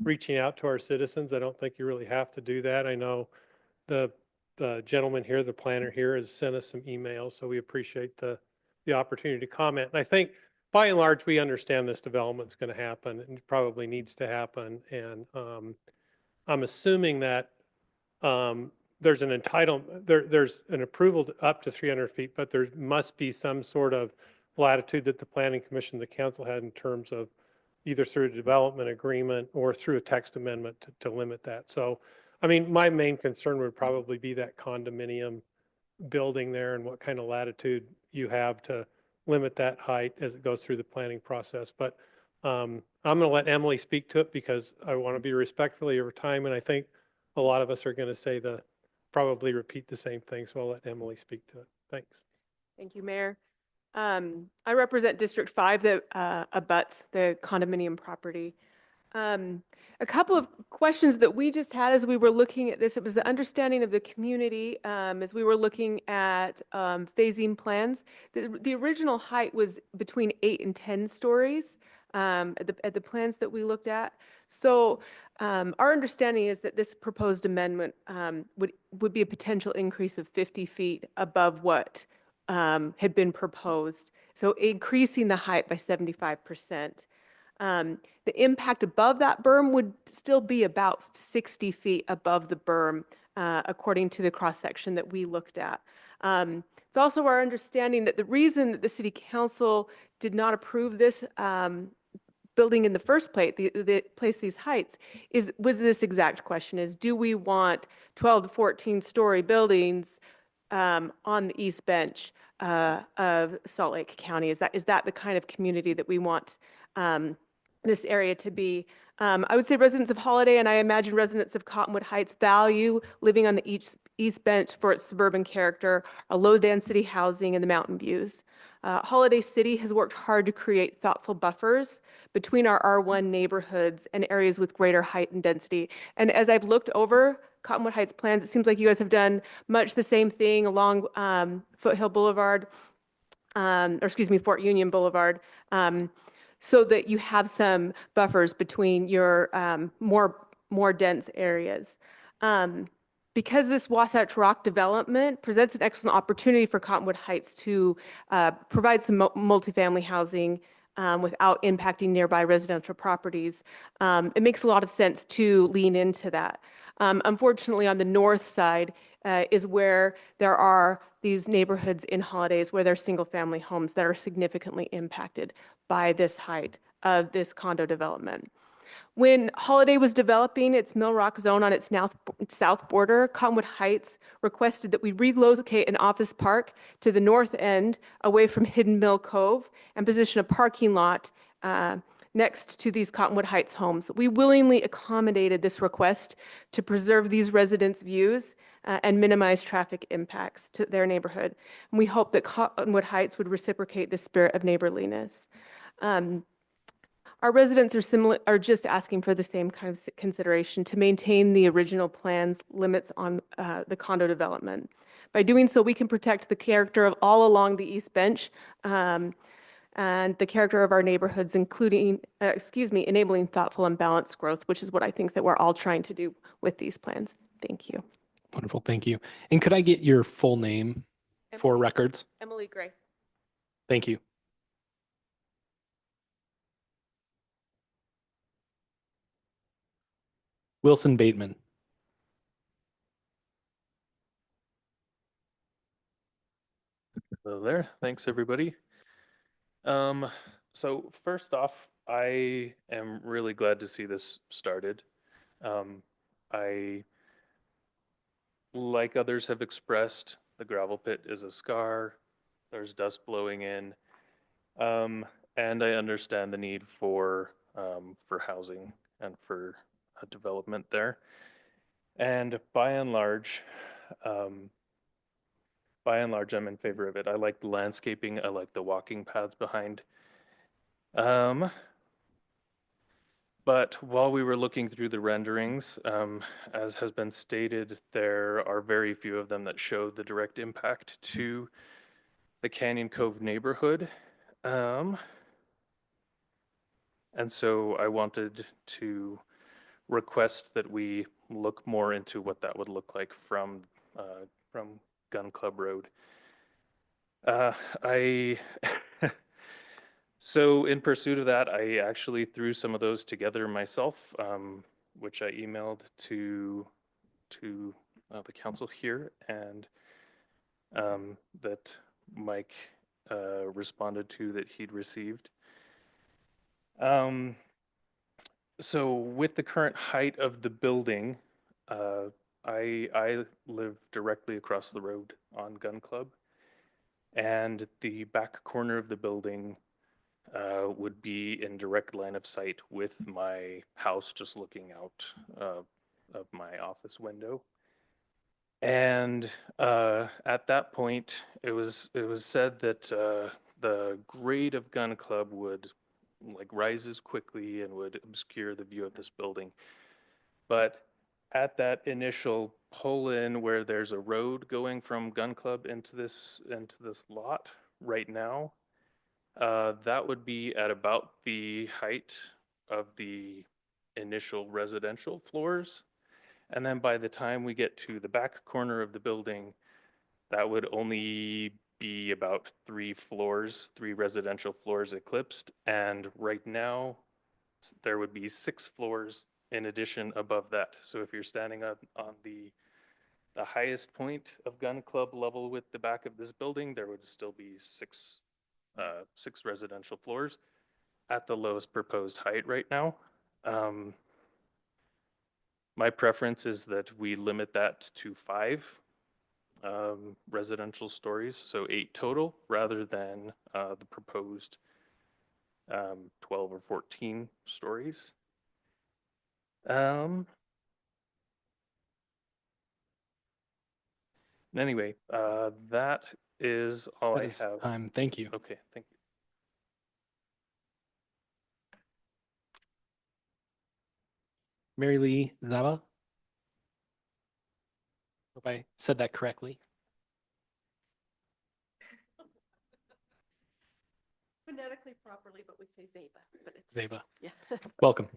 reaching out to our citizens. I don't think you really have to do that. I know the gentleman here, the planner here, has sent us some emails, so we appreciate the opportunity to comment. And I think by and large, we understand this development's going to happen and probably needs to happen. And I'm assuming that there's an there's an approval up to 300 feet, but there must be some sort of latitude that the planning commission, the council had in terms of either through a development agreement or through a text amendment to limit that. So, I mean, my main concern would probably be that condominium building there and what kind of latitude you have to limit that height as it goes through the planning process. But I'm going to let Emily speak to it because I want to be respectful of your time. And I think a lot of us are going to say probably repeat the same thing. So I'll let Emily speak to it. Thanks. Thank you, Mayor. I represent District 5 that abuts the condominium property. A couple of questions that we just had as we were looking at this, it was the understanding of the community as we were looking at phasing plans. The original height was between 8 and 10 stories at the plans that we looked at. So our understanding is that this proposed amendment would be a potential increase of 50 feet above what had been proposed. So increasing the height by 75%. The impact above that berm would still be about 60 feet above the berm, according to the cross-section that we looked at. It's also our understanding that the reason that the City Council did not approve this building in the first place, these heights, was this exact question, is do we want 12 to 14-story buildings on the East Bench of Salt Lake County? Is that the kind of community that we want this area to be? I would say residents of Holiday, and I imagine residents of Cottonwood Heights, value living on the East Bench for its suburban character, a low-density housing, and the mountain views. Holiday City has worked hard to create thoughtful buffers between our R1 neighborhoods and areas with greater height and density. And as I've looked over Cottonwood Heights plans, it seems like you guys have done much the same thing along Foothill Boulevard, Fort Union Boulevard, so that you have some buffers between your more dense areas. Because this Wasatch Rock development presents an excellent opportunity for Cottonwood Heights to provide some multifamily housing without impacting nearby residential properties, it makes a lot of sense to lean into that. Unfortunately, on the north side is where there are these neighborhoods in Holidays where there are single-family homes that are significantly impacted by this height of this condo development. When Holiday was developing its Mill Rock zone on its south border, Cottonwood Heights requested that we relocate an office park to the north end away from Hidden Mill Cove and position a parking lot next to these Cottonwood Heights homes. We willingly accommodated this request to preserve these residents' views and minimize traffic impacts to their neighborhood. And we hope that Cottonwood Heights would reciprocate the spirit of neighborliness. Our residents are just asking for the same kind of consideration to maintain the original plan's limits on the condo development. By doing so, we can protect the character of all along the East Bench and the character of our neighborhoods, including, enabling thoughtful and balanced growth, which is what I think that we're all trying to do with these plans. Thank you. Wonderful, thank you. And could I get your full name for records? Emily Gray. Thank you. Wilson Bateman. Hello there. Thanks, everybody. So first off, I am really glad to see this started. I, like others have expressed, the gravel pit is a scar. There's dust blowing in. And I understand the need for housing and for development there. And by and large, I'm in favor of it. I like the landscaping. I like the walking paths behind. But while we were looking through the renderings, as has been stated, there are very few of them that show the direct impact to the Canyon Cove neighborhood. And so I wanted to request that we look more into what that would look like from Gun Club Road. So in pursuit of that, I actually threw some of those together myself, which I emailed to the council here, and that Mike responded to that he'd received. So with the current height of the building, I live directly across the road on Gun Club, and the back corner of the building would be in direct line of sight with my house, just looking out of my office window. And at that point, it was said that the grade of Gun Club would rises quickly and would obscure the view of this building. But at that initial pull in where there's a road going from Gun Club into this lot right now, that would be at about the height of the initial residential floors. And then by the time we get to the back corner of the building, that would only be about 3 residential floors eclipsed. And right now, there would be 6 floors in addition above that. So if you're standing up on the highest point of Gun Club level with the back of this building, there would still be 6 residential floors at the lowest proposed height right now. My preference is that we limit that to 5 residential stories, so 8 total, rather than the proposed 12 or 14 stories. Anyway, that is all That I is have. time. Thank you. Okay, thank you. Mary Lee Zaba. Hope I said that correctly. Phonetically properly, but we say Zaba. But it's Zaba. yeah. Welcome.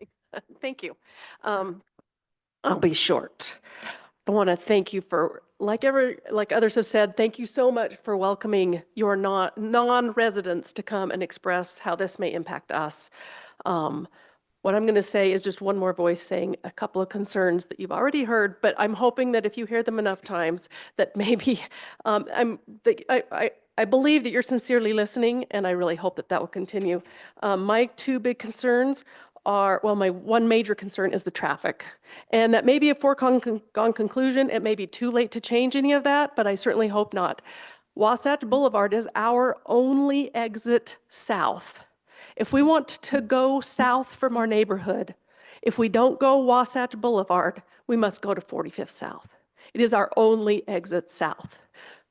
Thank you. I'll be short. I want to thank you for, like others have said, thank you so much for welcoming your non-residents to come and express how this may impact us. What I'm going to say is just one more voice saying a couple of concerns that you've already heard, but I'm hoping that if you hear them enough times, that maybe I believe that you're sincerely listening, and I really hope that that will continue. My 2 big concerns are, well, my one major concern is the traffic. And that may be a foregone conclusion. It may be too late to change any of that, but I certainly hope not. Wasatch Boulevard is our only exit south. If we want to go south from our neighborhood, if we don't go Wasatch Boulevard, we must go to 45th South. It is our only exit south.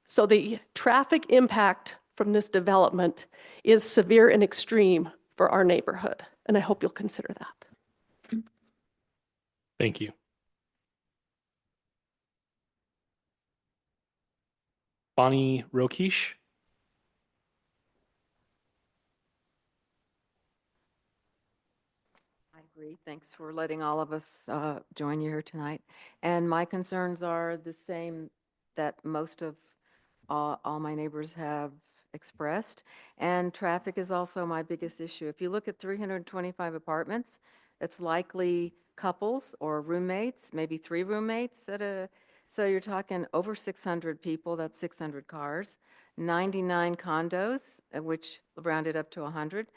So the traffic impact from this development is severe and extreme for our neighborhood, and I hope you'll consider that. Thank you. Bonnie Rokish. I agree. Thanks for letting all of us join you here tonight. And my concerns are the same that most of all my neighbors have expressed. And traffic is also my biggest issue. If you look at 325 apartments, it's likely couples or roommates, maybe 3 roommates so you're talking over 600 people, that's 600 cars, 99 condos, which rounded up to 100.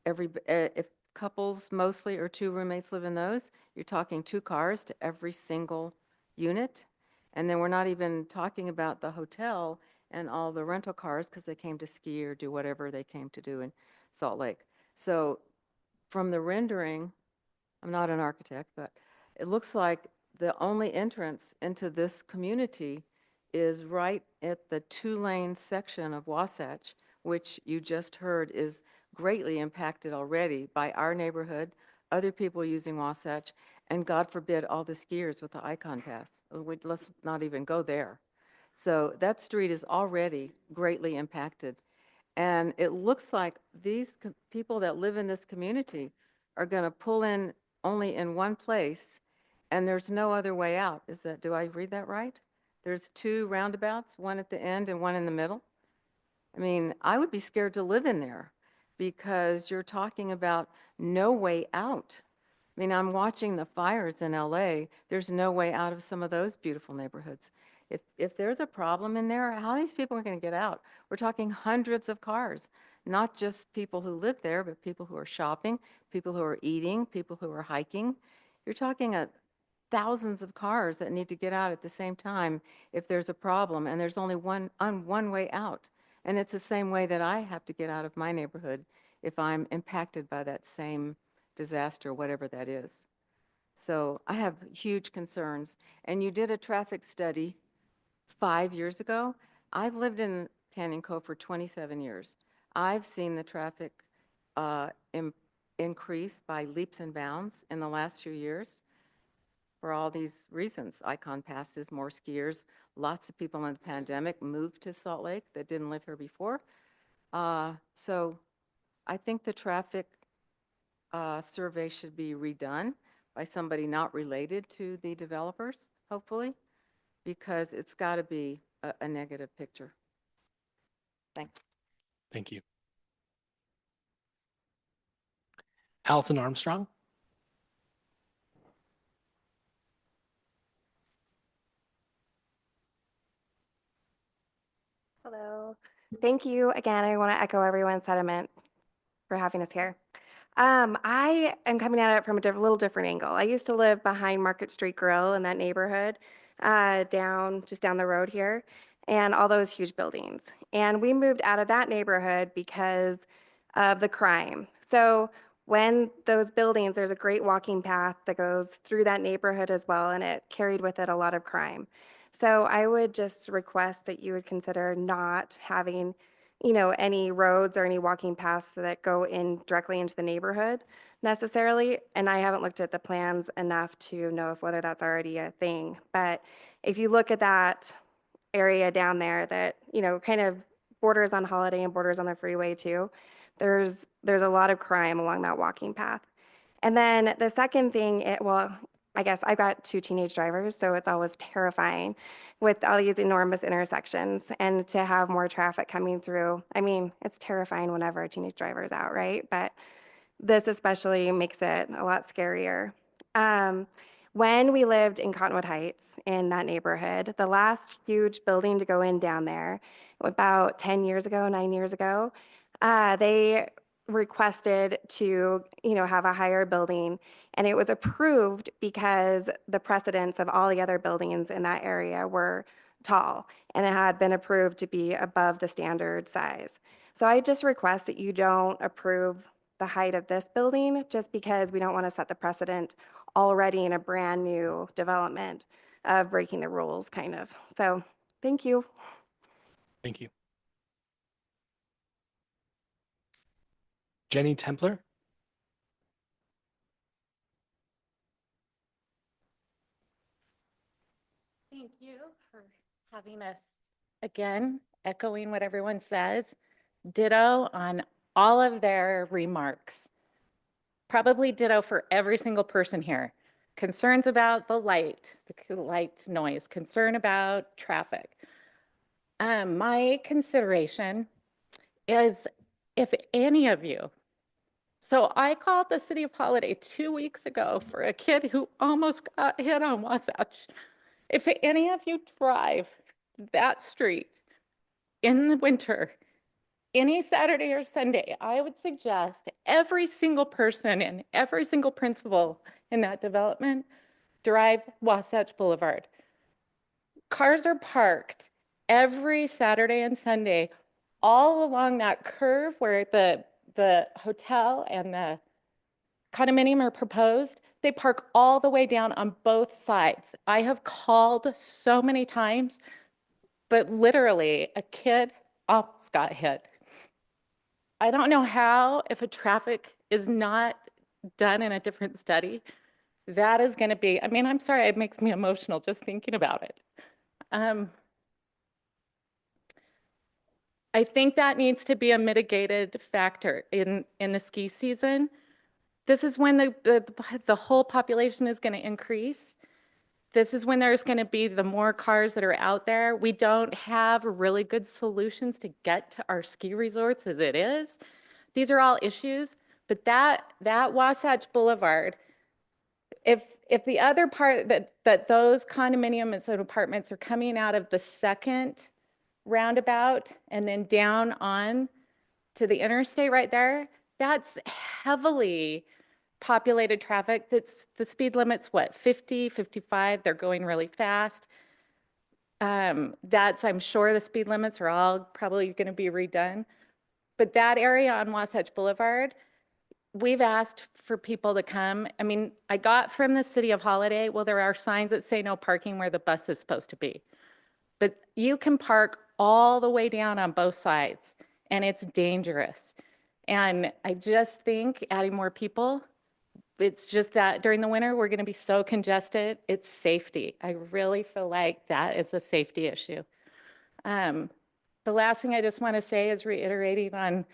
If couples mostly or 2 roommates live in those, you're talking 2 cars to every single unit. And then we're not even talking about the hotel and all the rental cars because they came to ski or do whatever they came to do in Salt Lake. So from the rendering, I'm not an architect, but it looks like the only entrance into this community is right at the 2-lane section of Wasatch, which you just heard is greatly impacted already by our neighborhood, other people using Wasatch, and God forbid all the skiers with the Icon Pass. Let's not even go there. So that street is already greatly impacted. And it looks like these people that live in this community are going to pull in only in one place, and there's no other way out. Do I read that right? There's 2 roundabouts, one at the end and one in the middle. I mean, I would be scared to live in there because you're talking about no way out. I mean, I'm watching the fires in LA. There's no way out of some of those beautiful neighborhoods. If there's a problem in there, how are these people going to get out? We're talking hundreds of cars, not just people who live there, but people who are shopping, people who are eating, people who are hiking. You're talking thousands of cars that need to get out at the same time if there's a problem, and there's only one way out. And it's the same way that I have to get out of my neighborhood if I'm impacted by that same disaster, whatever that is. So I have huge concerns. And you did a traffic study 5 years ago. I've lived in Canyon Cove for 27 years. I've seen the traffic increase by leaps and bounds in the last few years for all these reasons. Icon passes, more skiers, lots of people in the pandemic moved to Salt Lake that didn't live here before. So I think the traffic survey should be redone by somebody not related to the developers, hopefully, because it's got to be a negative picture. Thank you. Thank you. Allison Armstrong. Hello. Thank you again. I want to echo everyone's sentiment for having us here. I am coming at it from a little different angle. I used to live behind Market Street Grill in that neighborhood, just down the road here, and all those huge buildings. And we moved out of that neighborhood because of the crime. So when those buildings, there's a great walking path that goes through that neighborhood as well, and it carried with it a lot of crime. So I would just request that you would consider not having, any roads or any walking paths that go in directly into the neighborhood necessarily. And I haven't looked at the plans enough to know whether that's already a thing. But if you look at that area down there that, kind of borders on Holiday and borders on the freeway too, there's a lot of crime along that walking path. And then the second thing, I guess I've got 2 teenage drivers, so it's always terrifying with all these enormous intersections and to have more traffic coming through. I mean, it's terrifying whenever a teenage driver is out, right? But this especially makes it a lot scarier. When we lived in Cottonwood Heights in that neighborhood, the last huge building to go in down there, about 9 years ago, they requested to, have a higher building, and it was approved because the precedents of all the other buildings in that area were tall, and it had been approved to be above the standard size. So I just request that you don't approve the height of this building just because we don't want to set the precedent already in a brand new development of breaking the rules, kind of. So thank you. Thank you. Jenny Templer. Thank you for having us again, echoing what everyone says. Ditto on all of their remarks. Probably ditto for every single person here. Concerns about the light noise, concern about traffic. My consideration is if any of you, so I called the city of Holiday 2 weeks ago for a kid who almost got hit on Wasatch. If any of you drive that street in the winter, any Saturday or Sunday, I would suggest every single person and every single principal in that development drive Wasatch Boulevard. Cars are parked every Saturday and Sunday all along that curve where the hotel and the condominium are proposed. They park all the way down on both sides. I have called so many times, but literally a kid almost got hit. I don't know how, if a traffic is not done in a different study, that is going to be, I mean, I'm sorry, it makes me emotional just thinking about it. I think that needs to be a mitigated factor in the ski season. This is when the whole population is going to increase. This is when there's going to be the more cars that are out there. We don't have really good solutions to get to our ski resorts as it is. These are all issues, but that Wasatch Boulevard, if the other part that those condominiums and apartments are coming out of the second roundabout and then down on to the interstate right there, that's heavily populated traffic. That's the speed limit's what, 50, 55, they're going really fast. I'm sure the speed limits are all probably going to be redone. But that area on Wasatch Boulevard, we've asked for people to come. I mean, I got from the city of Holiday, well, there are signs that say no parking where the bus is supposed to be. But you can park all the way down on both sides, and it's dangerous. And I just think adding more people, it's just that during the winter, we're going to be so congested. It's safety. I really feel like that is a safety issue. The last thing I just want to say is reiterating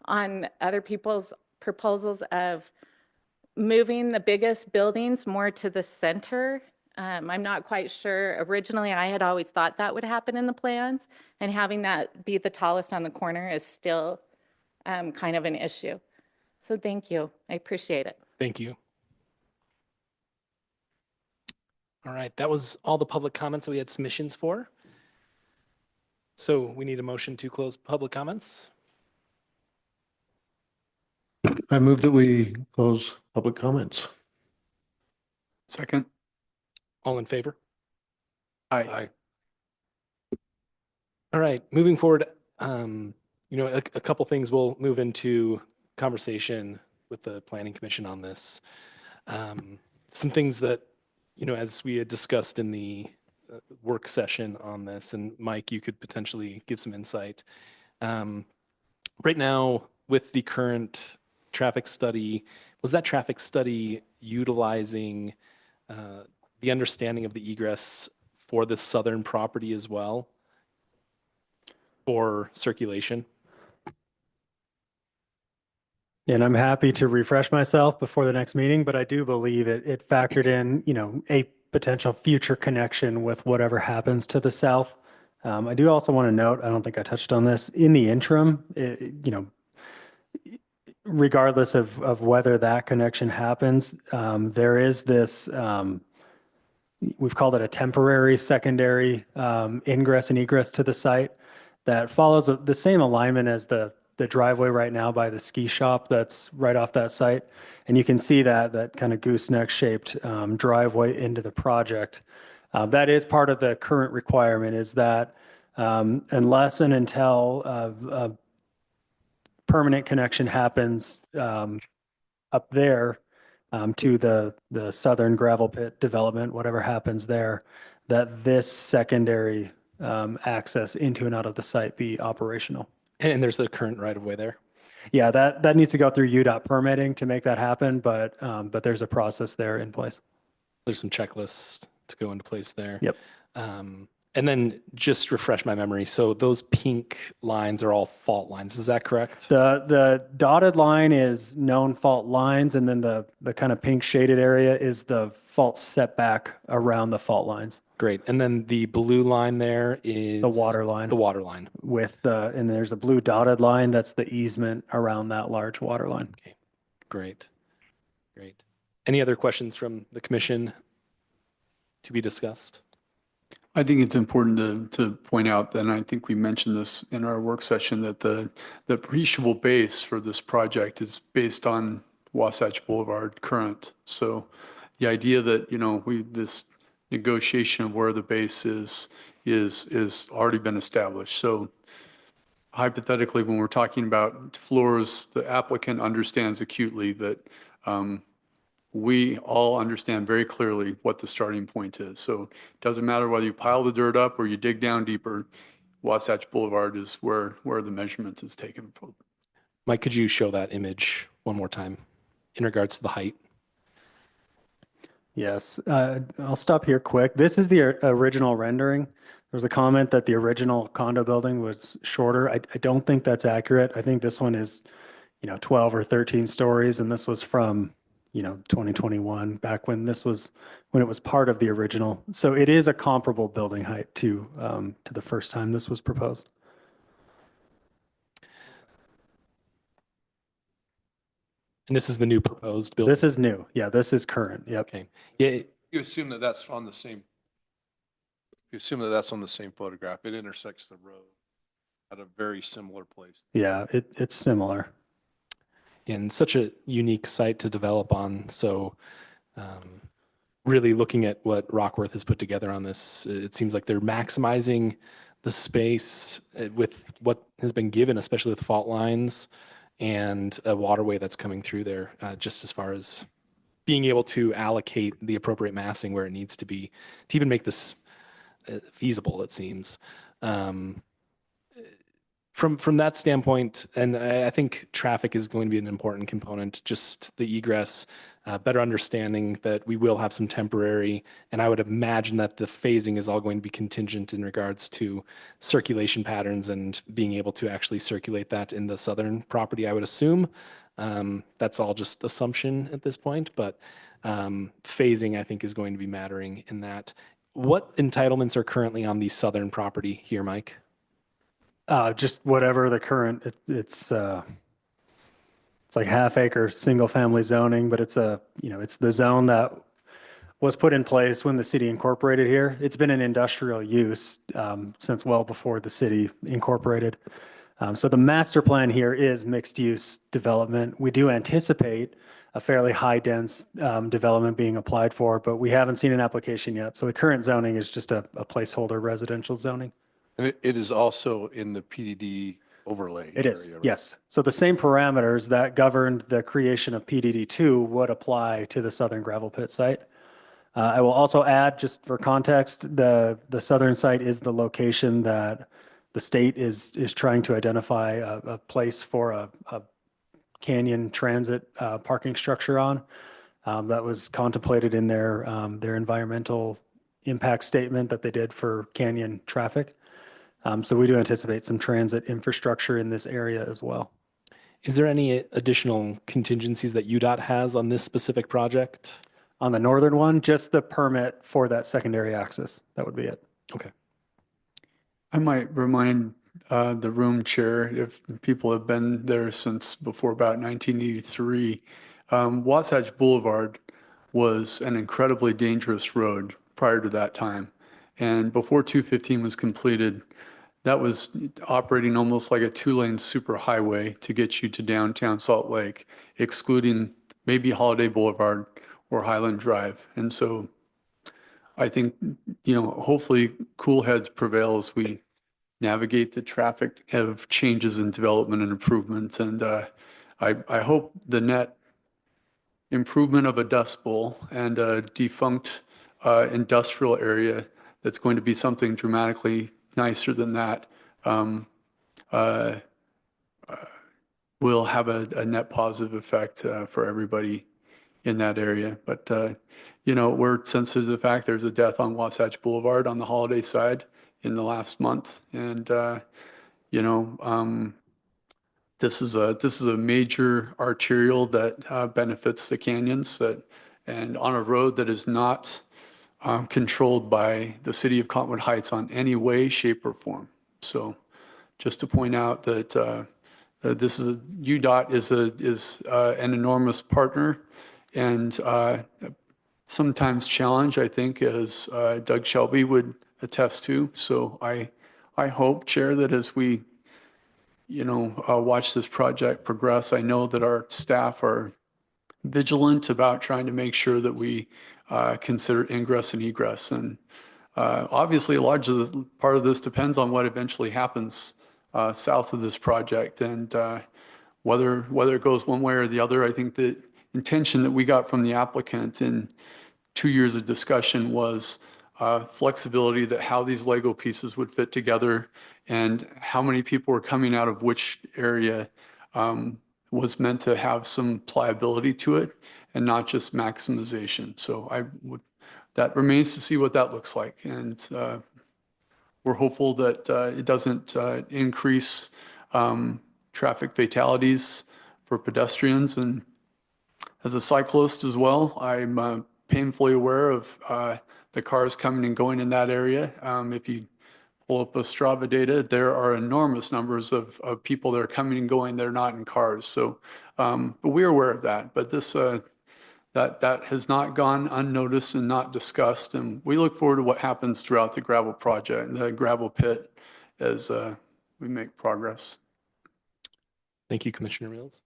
on other people's proposals of moving the biggest buildings more to the center. I'm not quite sure. Originally, I had always thought that would happen in the plans, and having that be the tallest on the corner is still kind of an issue. So thank you. I appreciate it. Thank you. All right, that was all the public comments that we had submissions for. So we need a motion to close public comments. I move that we close public comments. Second. All in favor? Aye. All right, moving forward, a couple things we'll move into conversation with the Planning Commission on this. Some things that, as we had discussed in the work session on this, and Mike, you could potentially give some insight. Right now, with the current traffic study, was that traffic study utilizing the understanding of the egress for the southern property as well for circulation? And I'm happy to refresh myself before the next meeting, but I do believe it factored in, a potential future connection with whatever happens to the south. I do also want to note, I don't think I touched on this, in the interim, regardless of whether that connection happens, there is this, we've called it a temporary secondary ingress and egress to the site that follows the same alignment as the driveway right now by the ski shop that's right off that site. And you can see that kind of gooseneck shaped driveway into the project. That is part of the current requirement, is that unless and until a permanent connection happens up there to the southern gravel pit development, whatever happens there, that this secondary access into and out of the site be operational. And there's the current right of way there. Yeah, that needs to go through UDOT permitting to make that happen, but there's a process there in place. There's some checklists to go into place there. Yep. And then just refresh my memory. So those pink lines are all fault lines. Is that correct? The dotted line is known fault lines, and then the kind of pink shaded area is the fault setback around the fault lines. Great. And then the blue line there is the water line. The water line. And there's a blue dotted line that's the easement around that large water line. Okay. Great. Any other questions from the commission to be discussed? I think it's important to point out that, and I think we mentioned this in our work session, that the appreciable base for this project is based on Wasatch Boulevard current. So the idea that, this negotiation of where the base is already been established. So hypothetically, when we're talking about floors, the applicant understands acutely that we all understand very clearly what the starting point is. So it doesn't matter whether you pile the dirt up or you dig down deeper, Wasatch Boulevard is where the measurement is taken from. Mike, could you show that image one more time in regards to the height? Yes, I'll stop here quick. This is the original rendering. There's a comment that the original condo building was shorter. I don't think that's accurate. I think this one is, 12 or 13 stories, and this was from 2021, back when it was part of the original. So it is a comparable building height to the first time this was proposed. And this is the new proposed building? This is new. Yeah, this is current. Yep. Okay. Yeah, You assume that that's on the same, you assume that that's on the same photograph. It intersects the road at a very similar place. Yeah, it's similar. and such a unique site to develop on. So really looking at what Rockworth has put together on this, it seems like they're maximizing the space with what has been given, especially with fault lines and a waterway that's coming through there, just as far as being able to allocate the appropriate massing where it needs to be to even make this feasible, it seems. From that standpoint, and I think traffic is going to be an important component, just the egress, better understanding that we will have some temporary, and I would imagine that the phasing is all going to be contingent in regards to circulation patterns and being able to actually circulate that in the southern property, I would assume. That's all just assumption at this point, but phasing, I think, is going to be mattering in that. What entitlements are currently on the southern property here, Mike? Just whatever the current, it's like half acre, single family zoning, but it's it's the zone that was put in place when the city incorporated here. It's been an industrial use since well before the city incorporated. So the master plan here is mixed use development. We do anticipate a fairly high dense development being applied for, but we haven't seen an application yet. So the current zoning is just a placeholder residential zoning. And it is also in the PDD overlay It is, area, right? yes. So the same parameters that governed the creation of PDD2 would apply to the southern gravel pit site. I will also add, just for context, the southern site is the location that the state is trying to identify a place for a canyon transit parking structure on. That was contemplated in their environmental impact statement that they did for canyon traffic. So we do anticipate some transit infrastructure in this area as well. Is there any additional contingencies that UDOT has on this specific project? On the northern one, just the permit for that secondary access. That would be it. Okay. I might remind the room chair, if people have been there since before about 1983, Wasatch Boulevard was an incredibly dangerous road prior to that time. And before 215 was completed, that was operating almost like a two-lane superhighway to get you to downtown Salt Lake, excluding maybe Holiday Boulevard or Highland Drive. And so I think, hopefully cool heads prevail as we navigate the traffic of changes in development and improvements. And I hope the net improvement of a Dust Bowl and a defunct industrial area that's going to be something dramatically nicer than that will have a net positive effect for everybody in that area. But, we're sensitive to the fact there's a death on Wasatch Boulevard on the Holiday side in the last month. And, this is a major arterial that benefits the canyons and on a road that is not controlled by the city of Cottonwood Heights on any way, shape, or form. So just to point out that UDOT is an enormous partner and sometimes challenge, I think, as Doug Shelby would attest to. So I hope, Chair, that as we watch this project progress, I know that our staff are vigilant about trying to make sure that we consider ingress and egress. And obviously, a large part of this depends on what eventually happens south of this project. And whether it goes one way or the other, I think the intention that we got from the applicant in 2 years of discussion was flexibility, that how these Lego pieces would fit together and how many people were coming out of which area was meant to have some pliability to it and not just maximization. So that remains to see what that looks like. And we're hopeful that it doesn't increase traffic fatalities for pedestrians. And as a cyclist as well, I'm painfully aware of the cars coming and going in that area. If you pull up a Strava data, there are enormous numbers of people that are coming and going. They're not in cars. So, but we're aware of that. But this, that has not gone unnoticed and not discussed. And we look forward to what happens throughout the gravel project, the gravel pit, as we make progress. Thank you, Commissioner Mills.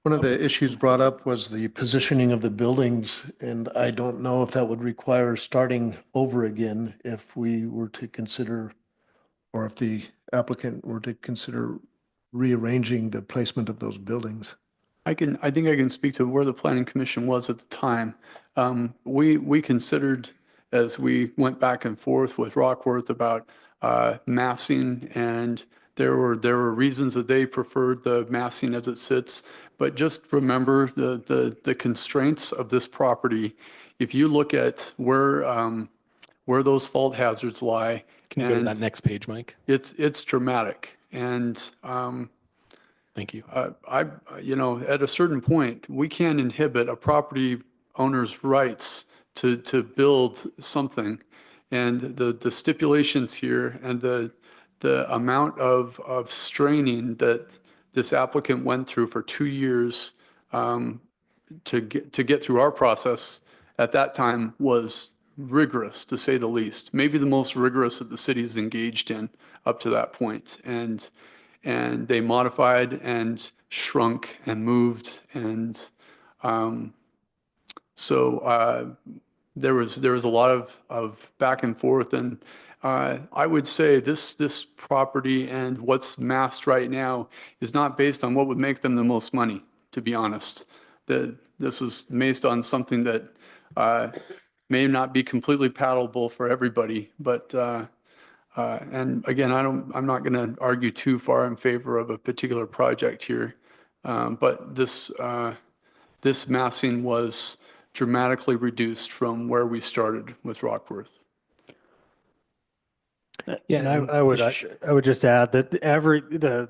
One of the issues brought up was the positioning of the buildings, and I don't know if that would require starting over again if we were to consider, or if the applicant were to consider rearranging the placement of those buildings. I think I can speak to where the planning commission was at the time. We considered, as we went back and forth with Rockworth about massing, and there were reasons that they preferred the massing as it sits. But just remember the constraints of this property. If you look at where those fault hazards lie, can you go to that next page, Mike? It's dramatic, and thank you. At a certain point, we can't inhibit a property owner's rights to build something, and the stipulations here and the amount of straining that this applicant went through for 2 years to get through our process at that time was rigorous, to say the least. Maybe the most rigorous that the city is engaged in up to that point. And they modified and shrunk and moved, and so there was a lot of back and forth. And I would say this property and what's massed right now is not based on what would make them the most money, to be honest. This is based on something that may not be completely palatable for everybody, but and again, I'm not going to argue too far in favor of a particular project here, but this massing was dramatically reduced from where we started with Rockworth. Yeah, and I would just add that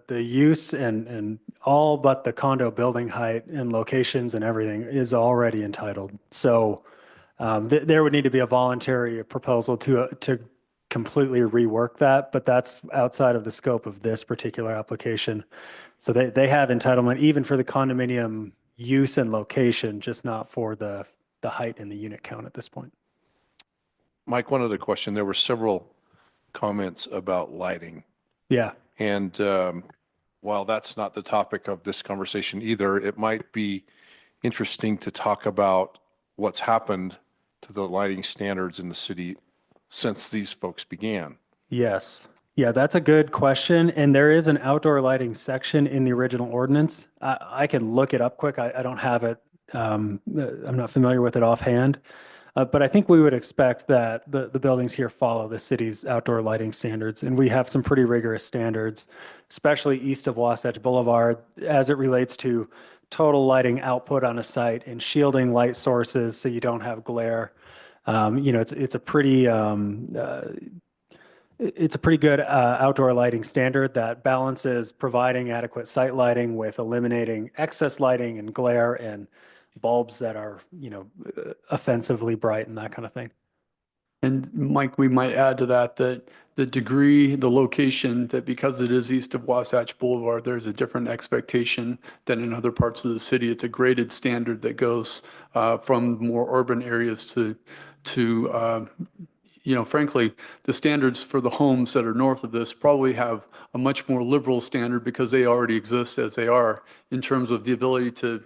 the use and all but the condo building height and locations and everything is already entitled. So there would need to be a voluntary proposal to completely rework that, but that's outside of the scope of this particular application. So they have entitlement even for the condominium use and location, just not for the height and the unit count at this point. Mike, one other question. There were several comments about lighting. Yeah. And while that's not the topic of this conversation either, it might be interesting to talk about what's happened to the lighting standards in the city since these folks began. Yes. Yeah, that's a good question. And there is an outdoor lighting section in the original ordinance. I can look it up quick. I don't have it. I'm not familiar with it offhand. But I think we would expect that the buildings here follow the city's outdoor lighting standards. And we have some pretty rigorous standards, especially east of Wasatch Boulevard, as it relates to total lighting output on a site and shielding light sources so you don't have glare. It's a pretty good outdoor lighting standard that balances providing adequate site lighting with eliminating excess lighting and glare and bulbs that are, offensively bright and that kind of thing. And Mike, we might add to that the degree, the location, that because it is east of Wasatch Boulevard, there's a different expectation than in other parts of the city. It's a graded standard that goes from more urban areas to frankly, the standards for the homes that are north of this probably have a much more liberal standard because they already exist as they are in terms of the ability to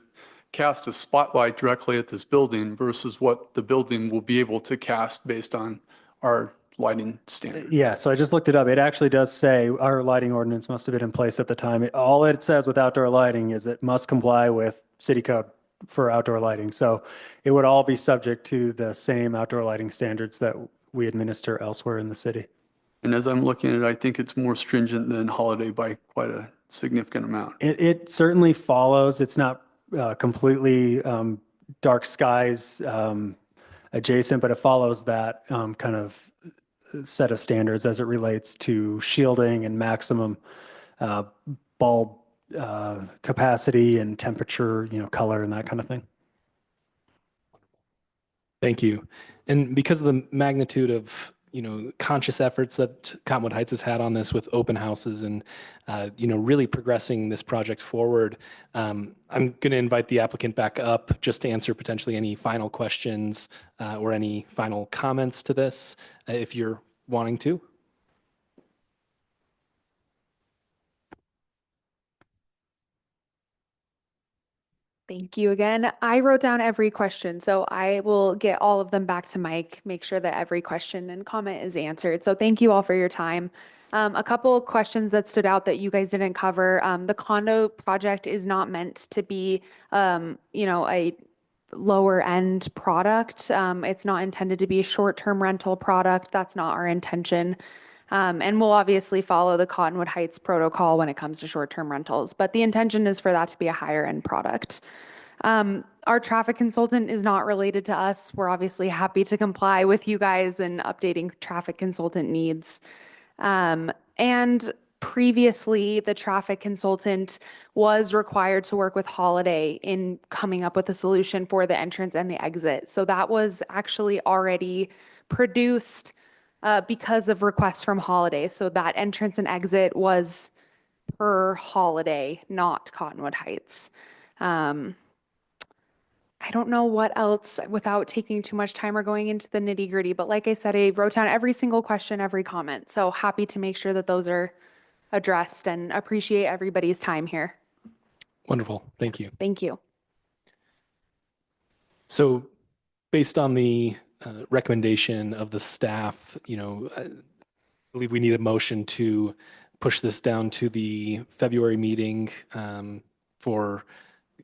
cast a spotlight directly at this building versus what the building will be able to cast based on our lighting standard. Yeah, so I just looked it up. It actually does say our lighting ordinance must have been in place at the time. All it says with outdoor lighting is it must comply with city code for outdoor lighting. So it would all be subject to the same outdoor lighting standards that we administer elsewhere in the city. And as I'm looking at it, I think it's more stringent than Holiday by quite a significant amount. It certainly follows. It's not completely dark skies adjacent, but it follows that kind of set of standards as it relates to shielding and maximum bulb capacity and temperature, color and that kind of thing. Thank you. And because of the magnitude of conscious efforts that Cottonwood Heights has had on this with open houses and, really progressing this project forward. I'm going to invite the applicant back up just to answer potentially any final questions or any final comments to this, if you're wanting to. Thank you again. I wrote down every question, so I will get all of them back to Mike, make sure that every question and comment is answered. So thank you all for your time. A couple of questions that stood out that you guys didn't cover. The condo project is not meant to be, a lower end product. It's not intended to be a short-term rental product. That's not our intention. And we'll obviously follow the Cottonwood Heights protocol when it comes to short-term rentals, but the intention is for that to be a higher end product. Our traffic consultant is not related to us. We're obviously happy to comply with you guys in updating traffic consultant needs. And previously, the traffic consultant was required to work with Holiday in coming up with a solution for the entrance and the exit. So that was actually already produced because of requests from Holiday. So that entrance and exit was per Holiday, not Cottonwood Heights. I don't know what else without taking too much time or going into the nitty gritty, but like I said, I wrote down every single question, every comment. So happy to make sure that those are addressed and appreciate everybody's time here. Wonderful. Thank you. Thank you. So based on the recommendation of the staff, I believe we need a motion to push this down to the February meeting for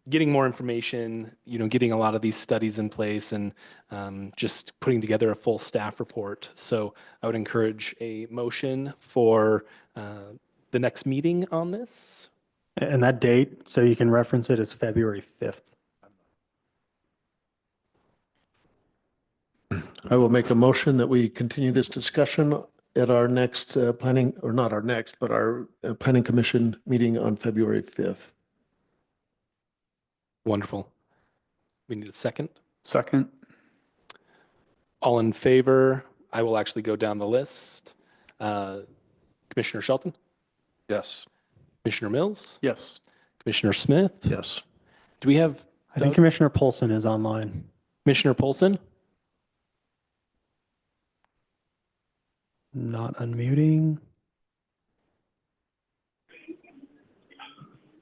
getting more information, getting a lot of these studies in place and just putting together a full staff report. So I would encourage a motion for the next meeting on this. And that date, so you can reference it, is February 5th. I will make a motion that we continue this discussion at our next planning, or not our next, but our planning commission meeting on February 5th. Wonderful. We need a second. Second. All in favor? I will actually go down the list. Commissioner Shelton? Yes. Commissioner Mills? Yes. Commissioner Smith? Yes. Do we have I think Commissioner Polson is online. Commissioner Polson? Not unmuting.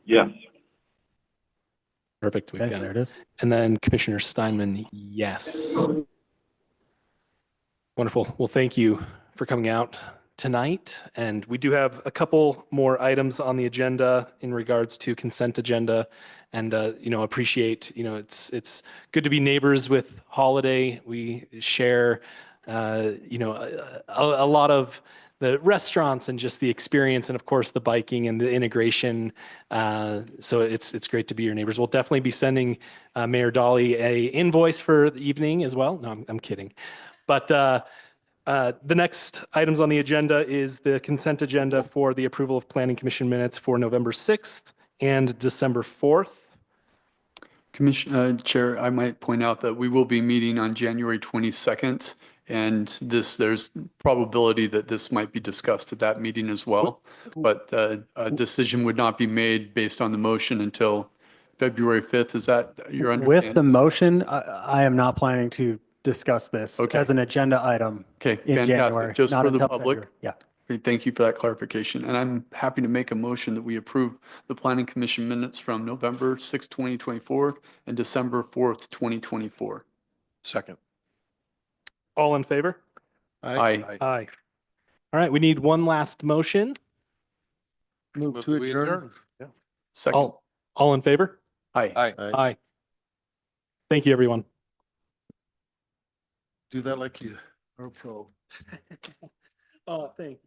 Yes. Perfect. We've Okay, got there it. it is. And then Commissioner Steinman, yes. Wonderful. Well, thank you for coming out tonight. And we do have a couple more items on the agenda in regards to consent agenda. And, appreciate, it's good to be neighbors with Holiday. We share, a lot of the restaurants and just the experience and of course the biking and the integration. So it's great to be your neighbors. We'll definitely be sending Mayor Dolly a invoice for the evening as well. No, I'm kidding. But the next items on the agenda is the consent agenda for the approval of Planning Commission minutes for November 6th and December 4th. Chair, I might point out that we will be meeting on January 22nd. And there's probability that this might be discussed at that meeting as well. But a decision would not be made based on the motion until February 5th. Is that your understanding? With the motion, I am not planning to discuss this as an agenda item Okay, in fantastic. January. Just not for the until public. February. Yeah. Okay, thank you for that clarification. And I'm happy to make a motion that we approve the Planning Commission minutes from November 6th, 2024 and December 4th, 2024. Second. All in favor? Aye. Aye. All right, we need one last motion. Move to adjourn. Yeah. Second. All in favor? Aye. Aye. Aye. Thank you, everyone. Do that like you are a pro. Oh, thank you.